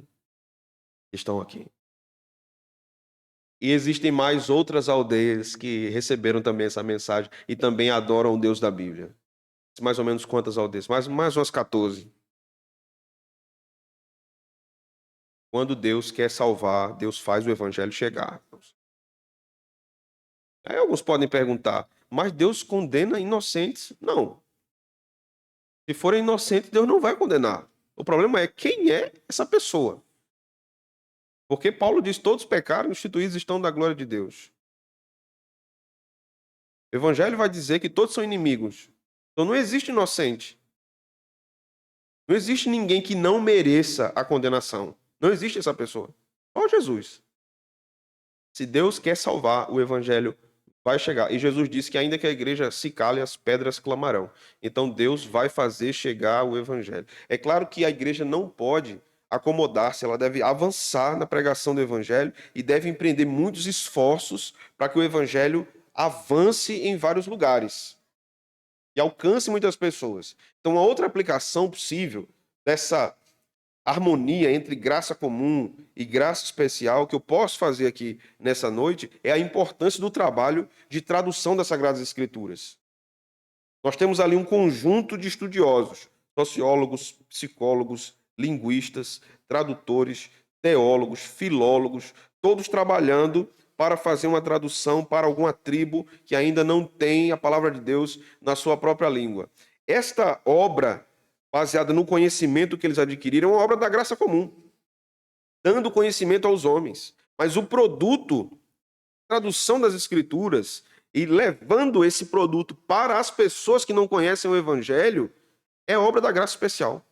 Estão aqui. E existem mais outras aldeias que receberam também essa mensagem e também adoram o Deus da Bíblia. Mais ou menos quantas aldeias? Mais umas 14. Quando Deus quer salvar, Deus faz o evangelho chegar. Aí alguns podem perguntar, mas Deus condena inocentes? Não. Se forem inocentes, Deus não vai condenar. O problema é quem é essa pessoa. Porque Paulo diz, todos pecaram, instituídos estão da glória de Deus. O evangelho vai dizer que todos são inimigos. Então não existe inocente. Não existe ninguém que não mereça a condenação. Não existe essa pessoa. Só Jesus. Se Deus quer salvar, o evangelho vai chegar. E Jesus disse que ainda que a igreja se cale, as pedras clamarão. Então Deus vai fazer chegar o evangelho. É claro que a igreja não pode acomodar-se, ela deve avançar na pregação do evangelho e deve empreender muitos esforços para que o evangelho avance em vários lugares e alcance muitas pessoas. Então, uma outra aplicação possível dessa harmonia entre graça comum e graça especial que eu posso fazer aqui nessa noite é a importância do trabalho de tradução das Sagradas Escrituras. Nós temos ali um conjunto de estudiosos, sociólogos, psicólogos, linguistas, tradutores, teólogos, filólogos, todos trabalhando para fazer uma tradução para alguma tribo que ainda não tem a palavra de Deus na sua própria língua. Esta obra, baseada no conhecimento que eles adquiriram, é uma obra da graça comum, dando conhecimento aos homens. Mas o produto, tradução das Escrituras, e levando esse produto para as pessoas que não conhecem o Evangelho, é obra da graça especial.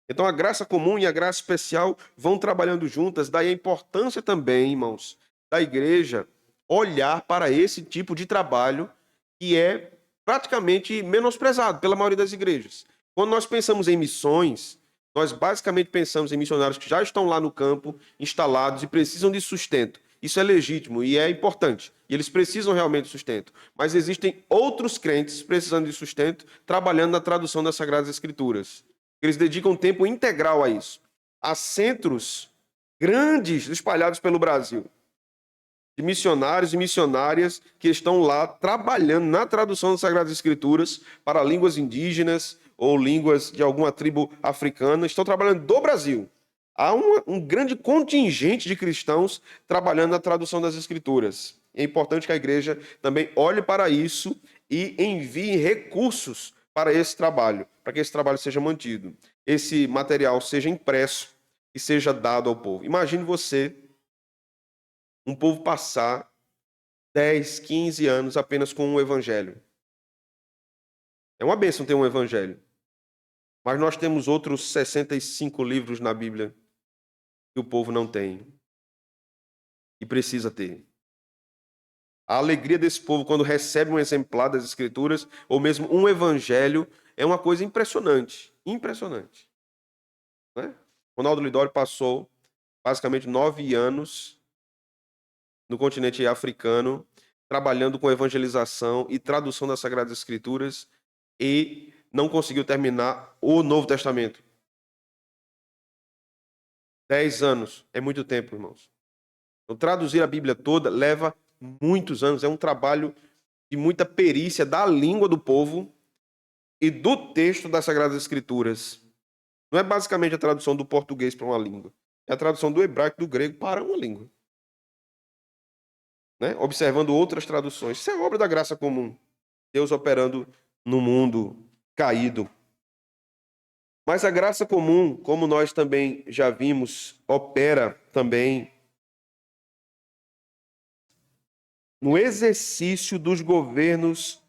Então a graça comum e a graça especial vão trabalhando juntas, daí a importância também, irmãos, da igreja olhar para esse tipo de trabalho que é praticamente menosprezado pela maioria das igrejas. Quando nós pensamos em missões, nós basicamente pensamos em missionários que já estão lá no campo, instalados e precisam de sustento. Isso é legítimo e é importante. E eles precisam realmente de sustento. Mas existem outros crentes precisando de sustento, trabalhando na tradução das Sagradas Escrituras. Eles dedicam tempo integral a isso. Há centros grandes espalhados pelo Brasil, de missionários e missionárias que estão lá trabalhando na tradução das Sagradas Escrituras para línguas indígenas ou línguas de alguma tribo africana, estão trabalhando do Brasil. Há um grande contingente de cristãos trabalhando na tradução das Escrituras. É importante que a igreja também olhe para isso e envie recursos para esse trabalho, para que esse trabalho seja mantido, esse material seja impresso e seja dado ao povo. Imagine você, um povo passar 10, 15 anos apenas com um evangelho. É uma bênção ter um evangelho. Mas nós temos outros 65 livros na Bíblia que o povo não tem e precisa ter. A alegria desse povo quando recebe um exemplar das Escrituras, ou mesmo um evangelho, é uma coisa impressionante. Impressionante. Né? Ronaldo Lidório passou basicamente 9 anos no continente africano, trabalhando com evangelização e tradução das Sagradas Escrituras, e não conseguiu terminar o Novo Testamento. 10 anos é muito tempo, irmãos. Então, traduzir a Bíblia toda leva muitos anos, é um trabalho de muita perícia da língua do povo e do texto das Sagradas Escrituras. Não é basicamente a tradução do português para uma língua, é a tradução do hebraico e do grego para uma língua. Né? Observando outras traduções. Isso é obra da graça comum. Deus operando no mundo caído. Mas a graça comum, como nós também já vimos, opera também no exercício dos governos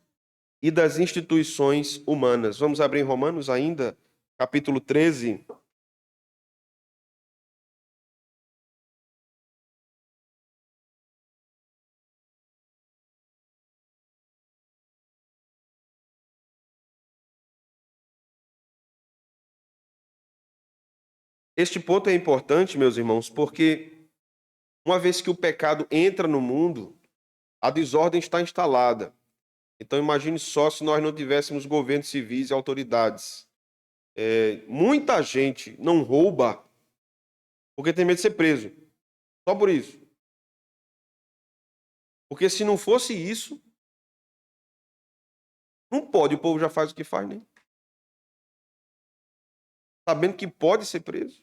e das instituições humanas. Vamos abrir em Romanos ainda, capítulo 13. Este ponto é importante, meus irmãos, porque uma vez que o pecado entra no mundo, a desordem está instalada. Então imagine só se nós não tivéssemos governos civis e autoridades. Muita gente não rouba porque tem medo de ser preso. Só por isso. Porque se não fosse isso, não pode, o povo já faz o que faz, né? Sabendo que pode ser preso.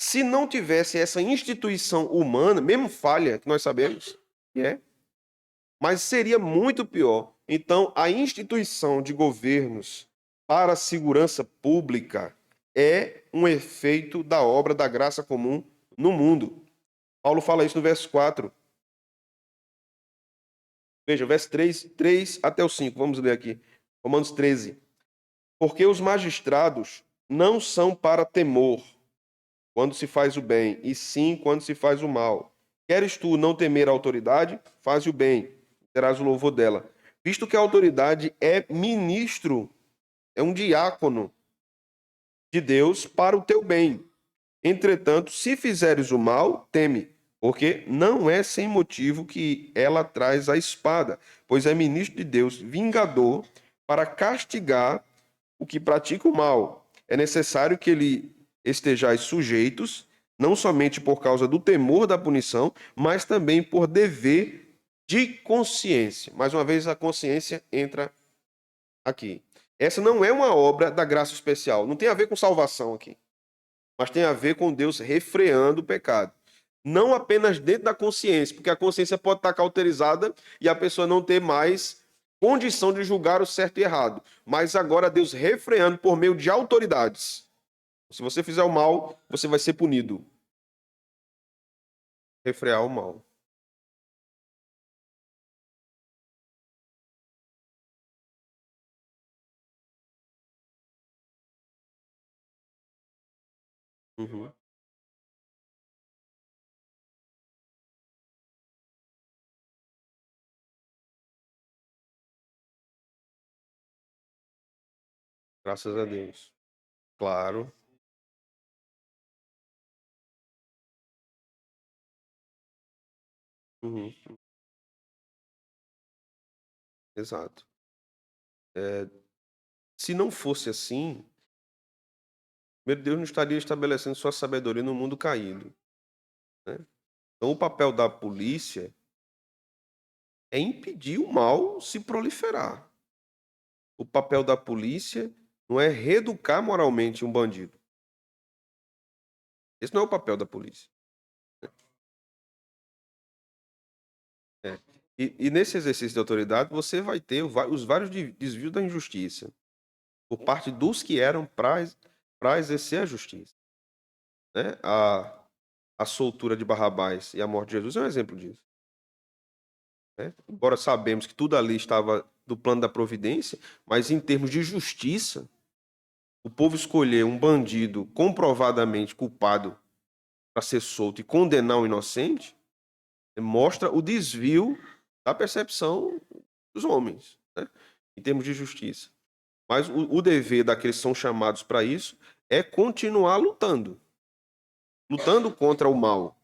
Se não tivesse essa instituição humana, mesmo falha, que nós sabemos que é, mas seria muito pior. Então, a instituição de governos para a segurança pública é um efeito da obra da graça comum no mundo. Paulo fala isso no verso 4. Veja, verso 3 até o 5. Vamos ler aqui. Romanos 13. Porque os magistrados não são para temor quando se faz o bem, e sim quando se faz o mal. Queres tu não temer a autoridade? Faz o bem, terás o louvor dela. Visto que a autoridade é ministro, é um diácono de Deus para o teu bem. Entretanto, se fizeres o mal, teme, porque não é sem motivo que ela traz a espada, pois é ministro de Deus, vingador, para castigar o que pratica o mal. É necessário que ele estejais sujeitos, não somente por causa do temor da punição, mas também por dever de consciência. Mais uma vez, a consciência entra aqui. Essa não é uma obra da graça especial, não tem a ver com salvação aqui, mas tem a ver com Deus refreando o pecado. Não apenas dentro da consciência, porque a consciência pode estar cauterizada e a pessoa não ter mais condição de julgar o certo e errado. Mas agora Deus refreando por meio de autoridades. Se você fizer o mal, você vai ser punido. Refrear o mal. Uhum. Graças a Deus. Claro. Uhum. Exato. Se não fosse assim, meu Deus não estaria estabelecendo sua sabedoria no mundo caído, né? Então, o papel da polícia é impedir o mal se proliferar. O papel da polícia não é reeducar moralmente um bandido. Esse não é o papel da polícia. É. E nesse exercício de autoridade, você vai ter os vários desvios da injustiça por parte dos que eram para exercer a justiça, né? A soltura de Barrabás e a morte de Jesus é um exemplo disso, né? Embora sabemos que tudo ali estava do plano da providência, mas em termos de justiça, o povo escolher um bandido comprovadamente culpado para ser solto e condenar um inocente mostra o desvio da percepção dos homens, né? Em termos de justiça. Mas o dever daqueles que são chamados para isso é continuar lutando contra o mal,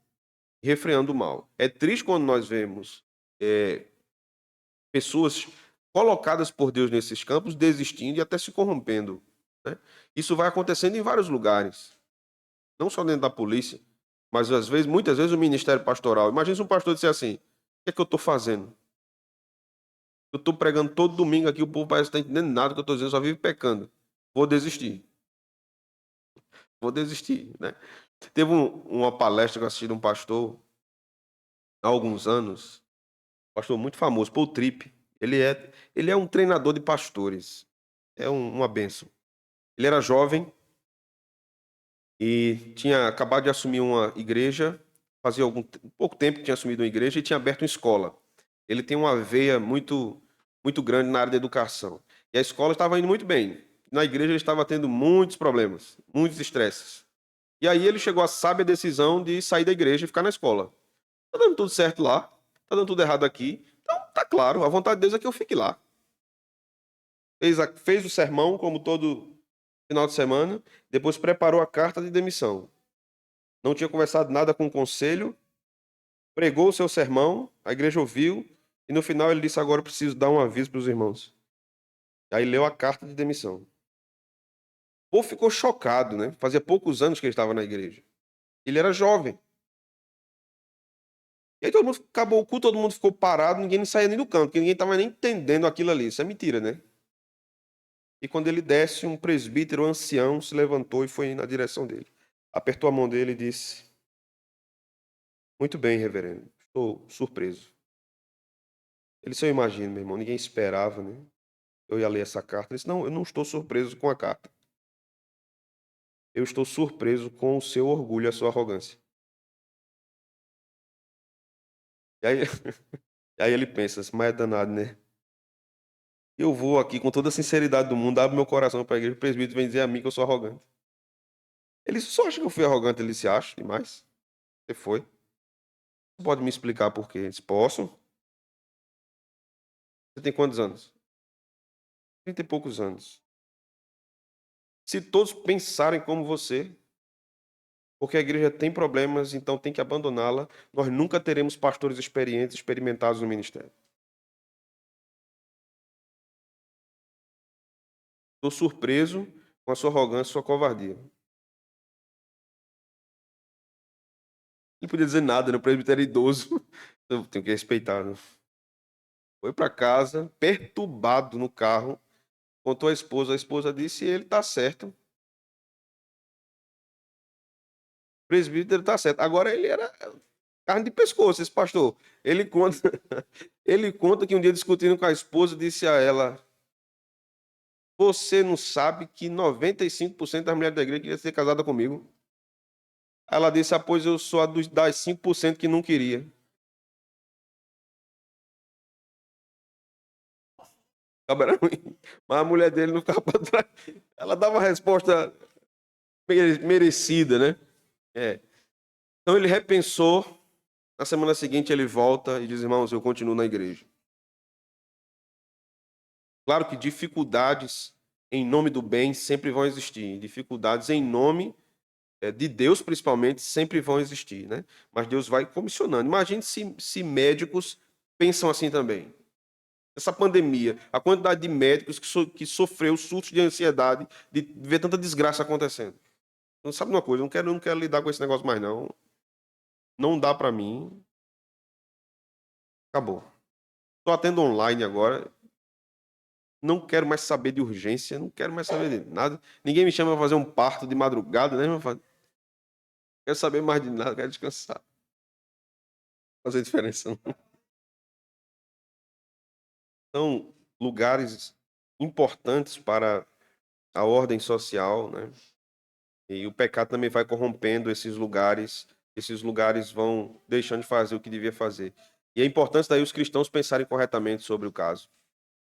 refreando o mal. É triste quando nós vemos é, pessoas colocadas por Deus nesses campos desistindo e até se corrompendo, né? Isso vai acontecendo em vários lugares, não só dentro da polícia, mas às vezes, muitas vezes o ministério pastoral. Imagina se um pastor disser assim: o que é que eu estou fazendo? Eu estou pregando todo domingo aqui, o povo parece que não está entendendo nada do que eu estou dizendo, só vive pecando. Vou desistir. Vou desistir, né? Teve uma palestra que eu assisti de um pastor há alguns anos, um pastor muito famoso, Paul Tripp. Ele é um treinador de pastores. É uma bênção. Ele era jovem e tinha acabado de assumir uma igreja, fazia pouco tempo que tinha assumido uma igreja e tinha aberto uma escola. Ele tem uma veia muito grande na área da educação. E a escola estava indo muito bem. Na igreja ele estava tendo muitos problemas, muitos estresses. E aí ele chegou à sábia decisão de sair da igreja e ficar na escola. Tá dando tudo certo lá, tá dando tudo errado aqui. Então, tá claro, a vontade de Deus é que eu fique lá. Fez o sermão, como todo final de semana, depois preparou a carta de demissão. Não tinha conversado nada com o conselho, pregou o seu sermão, a igreja ouviu, e no final ele disse: agora eu preciso dar um aviso para os irmãos. Aí leu a carta de demissão. O povo ficou chocado, né? Fazia poucos anos que ele estava na igreja. Ele era jovem. E aí todo mundo acabou o culto, todo mundo ficou parado, ninguém não saía nem do canto, porque ninguém estava nem entendendo aquilo ali. Isso é mentira, né? E quando ele desce, um presbítero ancião se levantou e foi na direção dele. Apertou a mão dele e disse: muito bem, reverendo, estou surpreso. Ele disse: eu imagino, meu irmão, ninguém esperava, né? Eu ia ler essa carta. Ele disse: não, eu não estou surpreso com a carta. Eu estou surpreso com o seu orgulho e a sua arrogância. E aí, aí ele pensa, mas é danado, né? Eu vou aqui com toda a sinceridade do mundo, abro meu coração para a igreja, o presbítero vem dizer a mim que eu sou arrogante. Ele só acha que eu fui arrogante, ele se acha demais. Você foi. Você pode me explicar por quê? Ele disse: posso. Você tem quantos anos? 30 e poucos anos. Se todos pensarem como você, porque a igreja tem problemas, então tem que abandoná-la, nós nunca teremos pastores experientes, experimentados no ministério. Estou surpreso com a sua arrogância e sua covardia. Não podia dizer nada, né? O presbítero era idoso. Eu tenho que respeitar, né? Foi para casa, perturbado no carro, contou à esposa. A esposa disse: ele está certo. O presbítero está certo. Agora ele era carne de pescoço, esse pastor. Ele conta, ele conta que um dia discutindo com a esposa, disse a ela: você não sabe que 95% das mulheres da igreja queriam ser casada comigo? Ela disse: ah, pois eu sou a das 5% que não queria. Acaba era ruim. Mas a mulher dele não ficava para trás. Ela dava a resposta merecida, né? É. Então ele repensou. Na semana seguinte ele volta e diz: irmãos, eu continuo na igreja. Claro que dificuldades em nome do bem sempre vão existir. Dificuldades em nome de Deus, principalmente, sempre vão existir, né? Mas Deus vai comissionando. Imagine se médicos pensam assim também. Essa pandemia, a quantidade de médicos que sofreu surtos de ansiedade de ver tanta desgraça acontecendo. Não sabe uma coisa, eu não quero lidar com esse negócio mais não. Não dá para mim. Acabou. Estou atendo online agora. Não quero mais saber de urgência, não quero mais saber de nada. Ninguém me chama para fazer um parto de madrugada, né? Não quero saber mais de nada, quero descansar. Fazer diferença. Não. São lugares importantes para a ordem social, né? E o pecado também vai corrompendo esses lugares vão deixando de fazer o que devia fazer. E é importante daí os cristãos pensarem corretamente sobre o caso.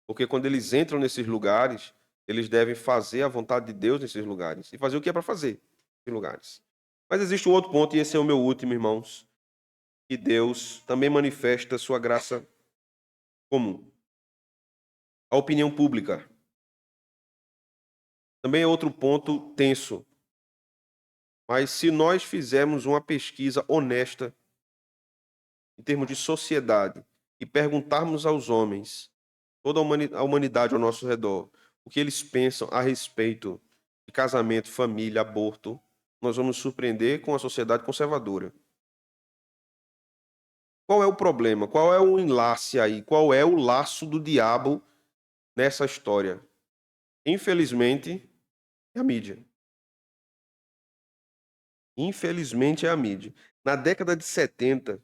Porque quando eles entram nesses lugares, eles devem fazer a vontade de Deus nesses lugares. E fazer o que é para fazer nesses lugares. Mas existe um outro ponto, e esse é o meu último, irmãos, que Deus também manifesta sua graça comum. A opinião pública. Também é outro ponto tenso. Mas se nós fizermos uma pesquisa honesta em termos de sociedade e perguntarmos aos homens, toda a humanidade ao nosso redor, o que eles pensam a respeito de casamento, família, aborto, nós vamos nos surpreender com a sociedade conservadora. Qual é o problema? Qual é o enlace aí? Qual é o laço do diabo nessa história? Infelizmente, é a mídia. Infelizmente, é a mídia. Na década de 70,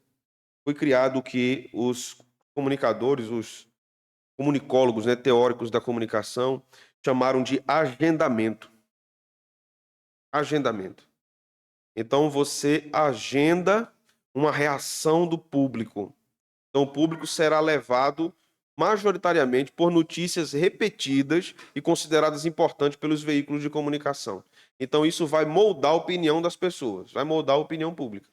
foi criado o que os comunicadores, os comunicólogos, né, teóricos da comunicação, chamaram de agendamento. Agendamento. Então, você agenda uma reação do público. Então, o público será levado majoritariamente por notícias repetidas e consideradas importantes pelos veículos de comunicação. Então, isso vai moldar a opinião das pessoas, vai moldar a opinião pública.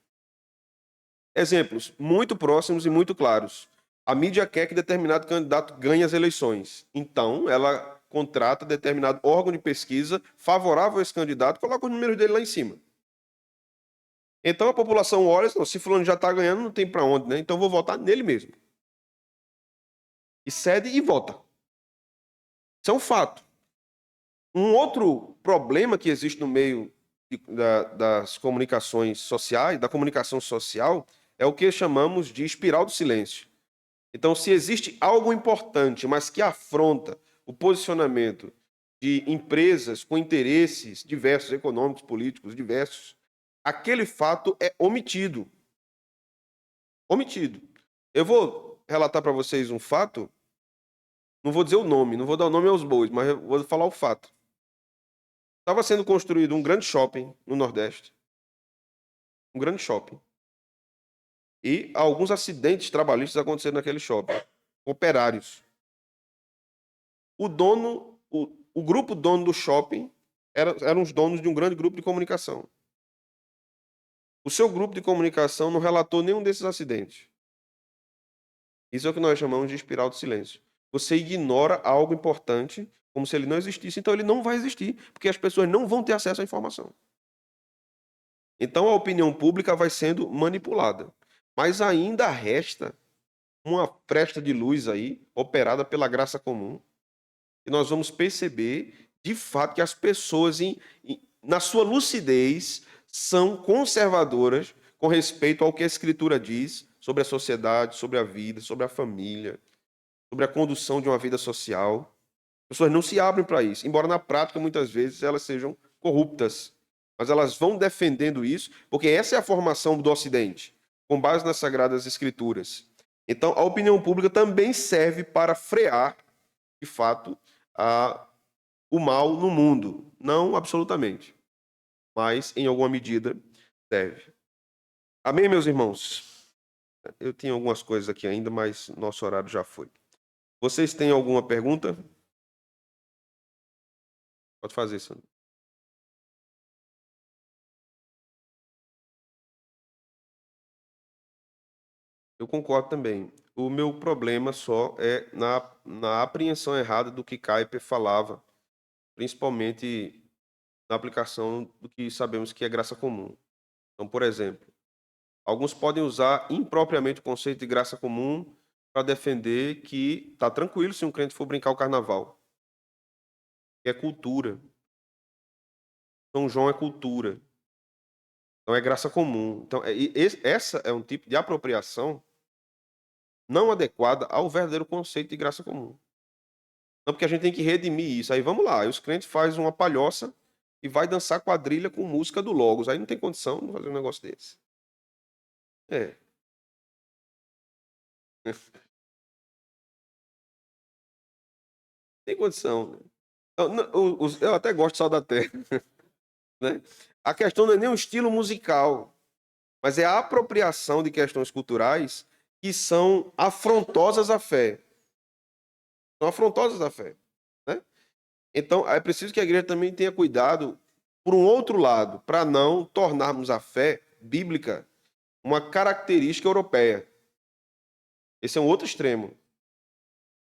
Exemplos muito próximos e muito claros. A mídia quer que determinado candidato ganhe as eleições. Então, ela contrata determinado órgão de pesquisa favorável a esse candidato e coloca os números dele lá em cima. Então, a população olha, se fulano já está ganhando, não tem para onde, né? Então, vou votar nele mesmo. E cede e vota. Isso é um fato. Um outro problema que existe no meio das comunicações sociais, da comunicação social, é o que chamamos de espiral do silêncio. Então, se existe algo importante, mas que afronta o posicionamento de empresas com interesses diversos, econômicos, políticos, diversos, aquele fato é omitido. Omitido. Eu vou relatar para vocês um fato, não vou dizer o nome, não vou dar o nome aos bois, mas eu vou falar o fato. Estava sendo construído um grande shopping no Nordeste. Um grande shopping. E alguns acidentes trabalhistas aconteceram naquele shopping. Operários. O dono, o grupo dono do shopping eram os donos de um grande grupo de comunicação. O seu grupo de comunicação não relatou nenhum desses acidentes. Isso é o que nós chamamos de espiral do silêncio. Você ignora algo importante como se ele não existisse, então ele não vai existir, porque as pessoas não vão ter acesso à informação. Então a opinião pública vai sendo manipulada. Mas ainda resta uma fresta de luz aí, operada pela graça comum, e nós vamos perceber, de fato, que as pessoas, na sua lucidez, são conservadoras com respeito ao que a Escritura diz sobre a sociedade, sobre a vida, sobre a família, sobre a condução de uma vida social. As pessoas não se abrem para isso, embora na prática, muitas vezes, elas sejam corruptas. Mas elas vão defendendo isso, porque essa é a formação do Ocidente, com base nas Sagradas Escrituras. Então, a opinião pública também serve para frear, de fato, o mal no mundo. Não absolutamente, mas em alguma medida serve. Amém, meus irmãos? Eu tenho algumas coisas aqui ainda, mas nosso horário já foi. Vocês têm alguma pergunta? Pode fazer, Sandro. Eu concordo também. O meu problema só é na apreensão errada do que Kuyper falava, principalmente na aplicação do que sabemos que é graça comum. Então, por exemplo, alguns podem usar impropriamente o conceito de graça comum para defender que está tranquilo se um crente for brincar o carnaval, que é cultura. São João é cultura. Então é graça comum. Então, essa é um tipo de apropriação não adequada ao verdadeiro conceito de graça comum. Não, porque a gente tem que redimir isso. Aí vamos lá, aí os crentes fazem uma palhoça e vai dançar quadrilha com música do Logos. Aí não tem condição de fazer um negócio desse. É. Tem condição. Né? Eu até gosto de Sal da Terra. Né? A questão não é nem o estilo musical, mas é a apropriação de questões culturais que são afrontosas à fé. São afrontosas à fé. Né? Então, é preciso que a igreja também tenha cuidado, por um outro lado, para não tornarmos a fé bíblica uma característica europeia. Esse é um outro extremo.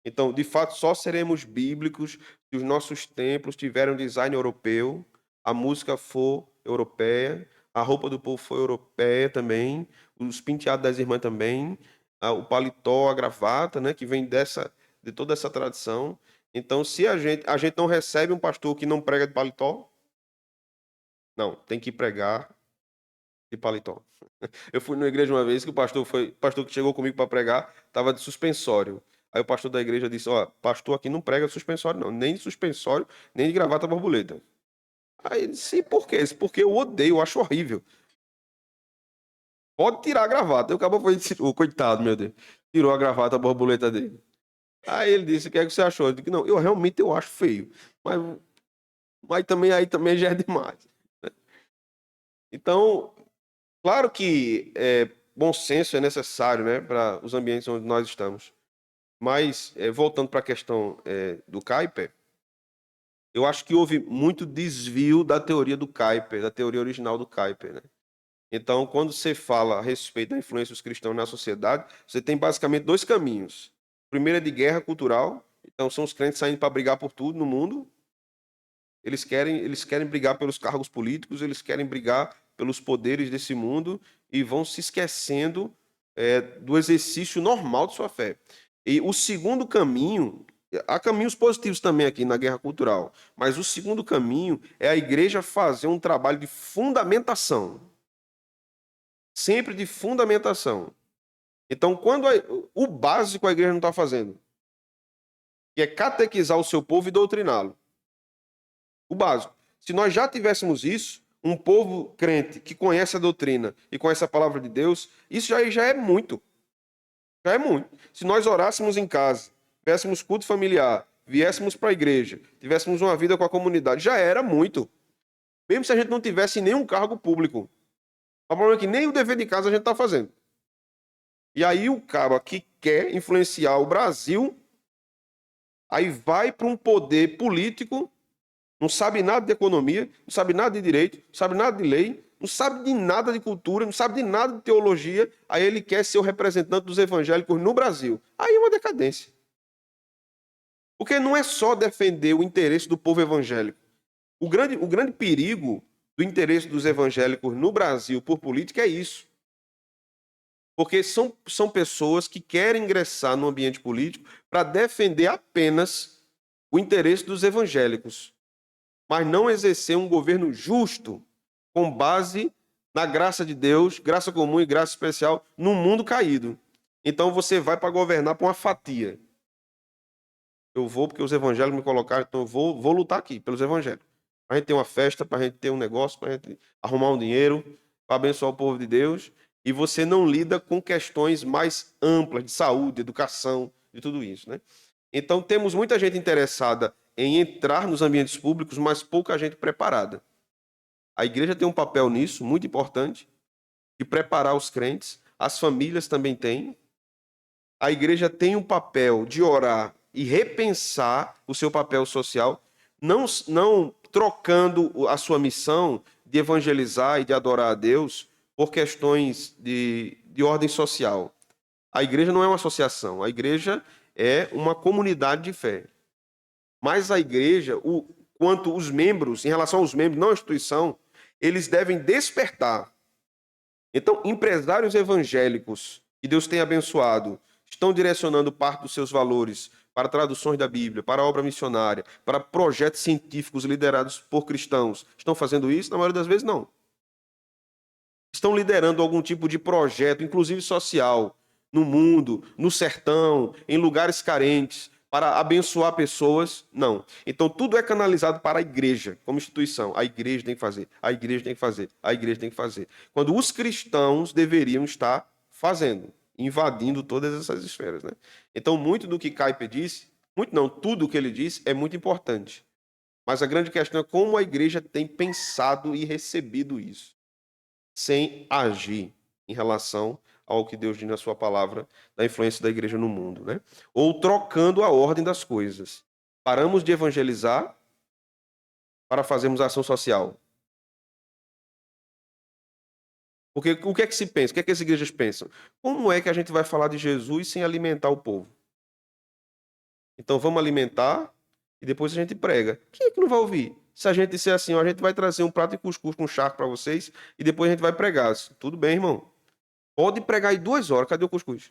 Então, de fato, só seremos bíblicos se os nossos templos tiverem um design europeu, a música for europeia, a roupa do povo for europeia também, os penteados das irmãs também, o paletó, a gravata, né, que vem de toda essa tradição. Então, se a gente não recebe um pastor que não prega de paletó, não, tem que pregar de paletó. Eu fui numa igreja uma vez que o pastor que chegou comigo para pregar estava de suspensório. Aí o pastor da igreja disse: ó, pastor aqui não prega de suspensório, não, nem de suspensório, nem de gravata borboleta. Aí ele disse: por quê? Disse, porque eu odeio, eu acho horrível. Pode tirar a gravata. Aí o cabo foi, tirou, coitado, meu Deus. Tirou a gravata borboleta dele. Aí ele disse: o que é que você achou? Eu disse: não, eu realmente eu acho feio. Mas também aí também já é demais. Então, claro que bom senso é necessário, né, para os ambientes onde nós estamos. Mas, voltando para a questão do Kuyper, eu acho que houve muito desvio da teoria do Kuyper, da teoria original do Kuyper, né? Então, quando você fala a respeito da influência dos cristãos na sociedade, você tem basicamente dois caminhos. O primeiro é de guerra cultural, então são os crentes saindo para brigar por tudo no mundo. Eles querem brigar pelos cargos políticos, eles querem brigar pelos poderes desse mundo e vão se esquecendo do exercício normal de sua fé. E o segundo caminho, há caminhos positivos também aqui na guerra cultural, mas o segundo caminho é a igreja fazer um trabalho de fundamentação, sempre de fundamentação. Então, quando o básico a igreja não está fazendo, que é catequizar o seu povo e doutriná-lo. O básico. Se nós já tivéssemos isso, um povo crente que conhece a doutrina e conhece a palavra de Deus, isso já é muito. Já é muito. Se nós orássemos em casa, tivéssemos culto familiar, viéssemos para a igreja, tivéssemos uma vida com a comunidade, já era muito. Mesmo se a gente não tivesse nenhum cargo público. O problema é que nem o dever de casa a gente está fazendo. E aí o cara que quer influenciar o Brasil, aí vai para um poder político, não sabe nada de economia, não sabe nada de direito, não sabe nada de lei, não sabe de nada de cultura, não sabe de nada de teologia, aí ele quer ser o representante dos evangélicos no Brasil. Aí é uma decadência. Porque não é só defender o interesse do povo evangélico. O grande perigo do interesse dos evangélicos no Brasil por política é isso. Porque são pessoas que querem ingressar no ambiente político para defender apenas o interesse dos evangélicos, mas não exercer um governo justo com base na graça de Deus, graça comum e graça especial no mundo caído. Então você vai para governar por uma fatia. Eu vou porque os evangélicos me colocaram, então eu vou lutar aqui pelos evangélicos. Para a gente ter uma festa, para a gente ter um negócio, para a gente arrumar um dinheiro, para abençoar o povo de Deus. E você não lida com questões mais amplas de saúde, educação, de tudo isso, né? Então temos muita gente interessada em entrar nos ambientes públicos, mas pouca gente preparada. A igreja tem um papel nisso, muito importante, de preparar os crentes. As famílias também têm. A igreja tem um papel de orar e repensar o seu papel social, não trocando a sua missão de evangelizar e de adorar a Deus por questões de ordem social. A igreja não é uma associação, a igreja é uma comunidade de fé. Mas a igreja, quanto os membros, em relação aos membros, não a instituição, eles devem despertar. Então, empresários evangélicos que Deus tem abençoado estão direcionando parte dos seus valores para traduções da Bíblia, para a obra missionária, para projetos científicos liderados por cristãos. Estão fazendo isso? Na maioria das vezes, não. Estão liderando algum tipo de projeto, inclusive social, no mundo, no sertão, em lugares carentes, para abençoar pessoas? Não. Então, tudo é canalizado para a igreja, como instituição. A igreja tem que fazer, a igreja tem que fazer, a igreja tem que fazer. Quando os cristãos deveriam estar fazendo, invadindo todas essas esferas, né? Então, muito do que Kuyper disse, muito não, tudo o que ele disse é muito importante. Mas a grande questão é como a igreja tem pensado e recebido isso, sem agir em relação ao que Deus diz na sua palavra, da influência da igreja no mundo, né? Ou trocando a ordem das coisas. Paramos de evangelizar para fazermos ação social. Porque o que é que se pensa? O que é que as igrejas pensam? Como é que a gente vai falar de Jesus sem alimentar o povo? Então vamos alimentar e depois a gente prega. Quem é que não vai ouvir? Se a gente disser assim, ó, a gente vai trazer um prato de cuscuz com charque para vocês e depois a gente vai pregar. Tudo bem, irmão. Pode pregar aí 2 horas. Cadê o cuscuz?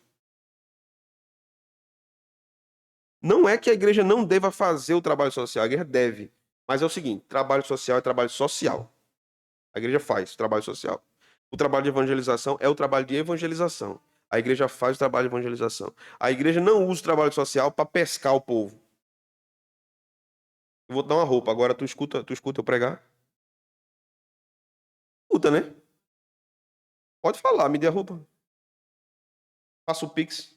Não é que a igreja não deva fazer o trabalho social, a igreja deve. Mas é o seguinte: trabalho social é trabalho social. A igreja faz trabalho social. O trabalho de evangelização é o trabalho de evangelização. A igreja faz o trabalho de evangelização. A igreja não usa o trabalho social para pescar o povo. Eu vou te dar uma roupa, agora tu escuta eu pregar? Escuta, né? Pode falar, me dê a roupa. Faça o pix.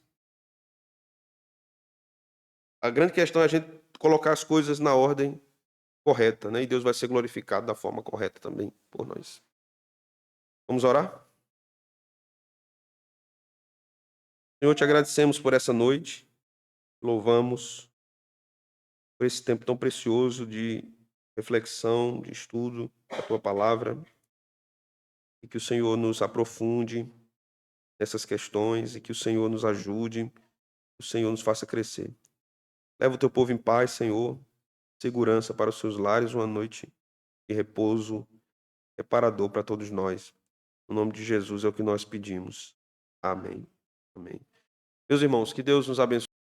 A grande questão é a gente colocar as coisas na ordem correta, né? E Deus vai ser glorificado da forma correta também por nós. Vamos orar? Senhor, te agradecemos por essa noite, louvamos por esse tempo tão precioso de reflexão, de estudo da tua palavra, e que o Senhor nos aprofunde nessas questões e que o Senhor nos ajude, que o Senhor nos faça crescer. Leva o teu povo em paz, Senhor, segurança para os seus lares, uma noite de repouso reparador para todos nós. No nome de Jesus é o que nós pedimos. Amém. Amém. Meus irmãos, que Deus nos abençoe.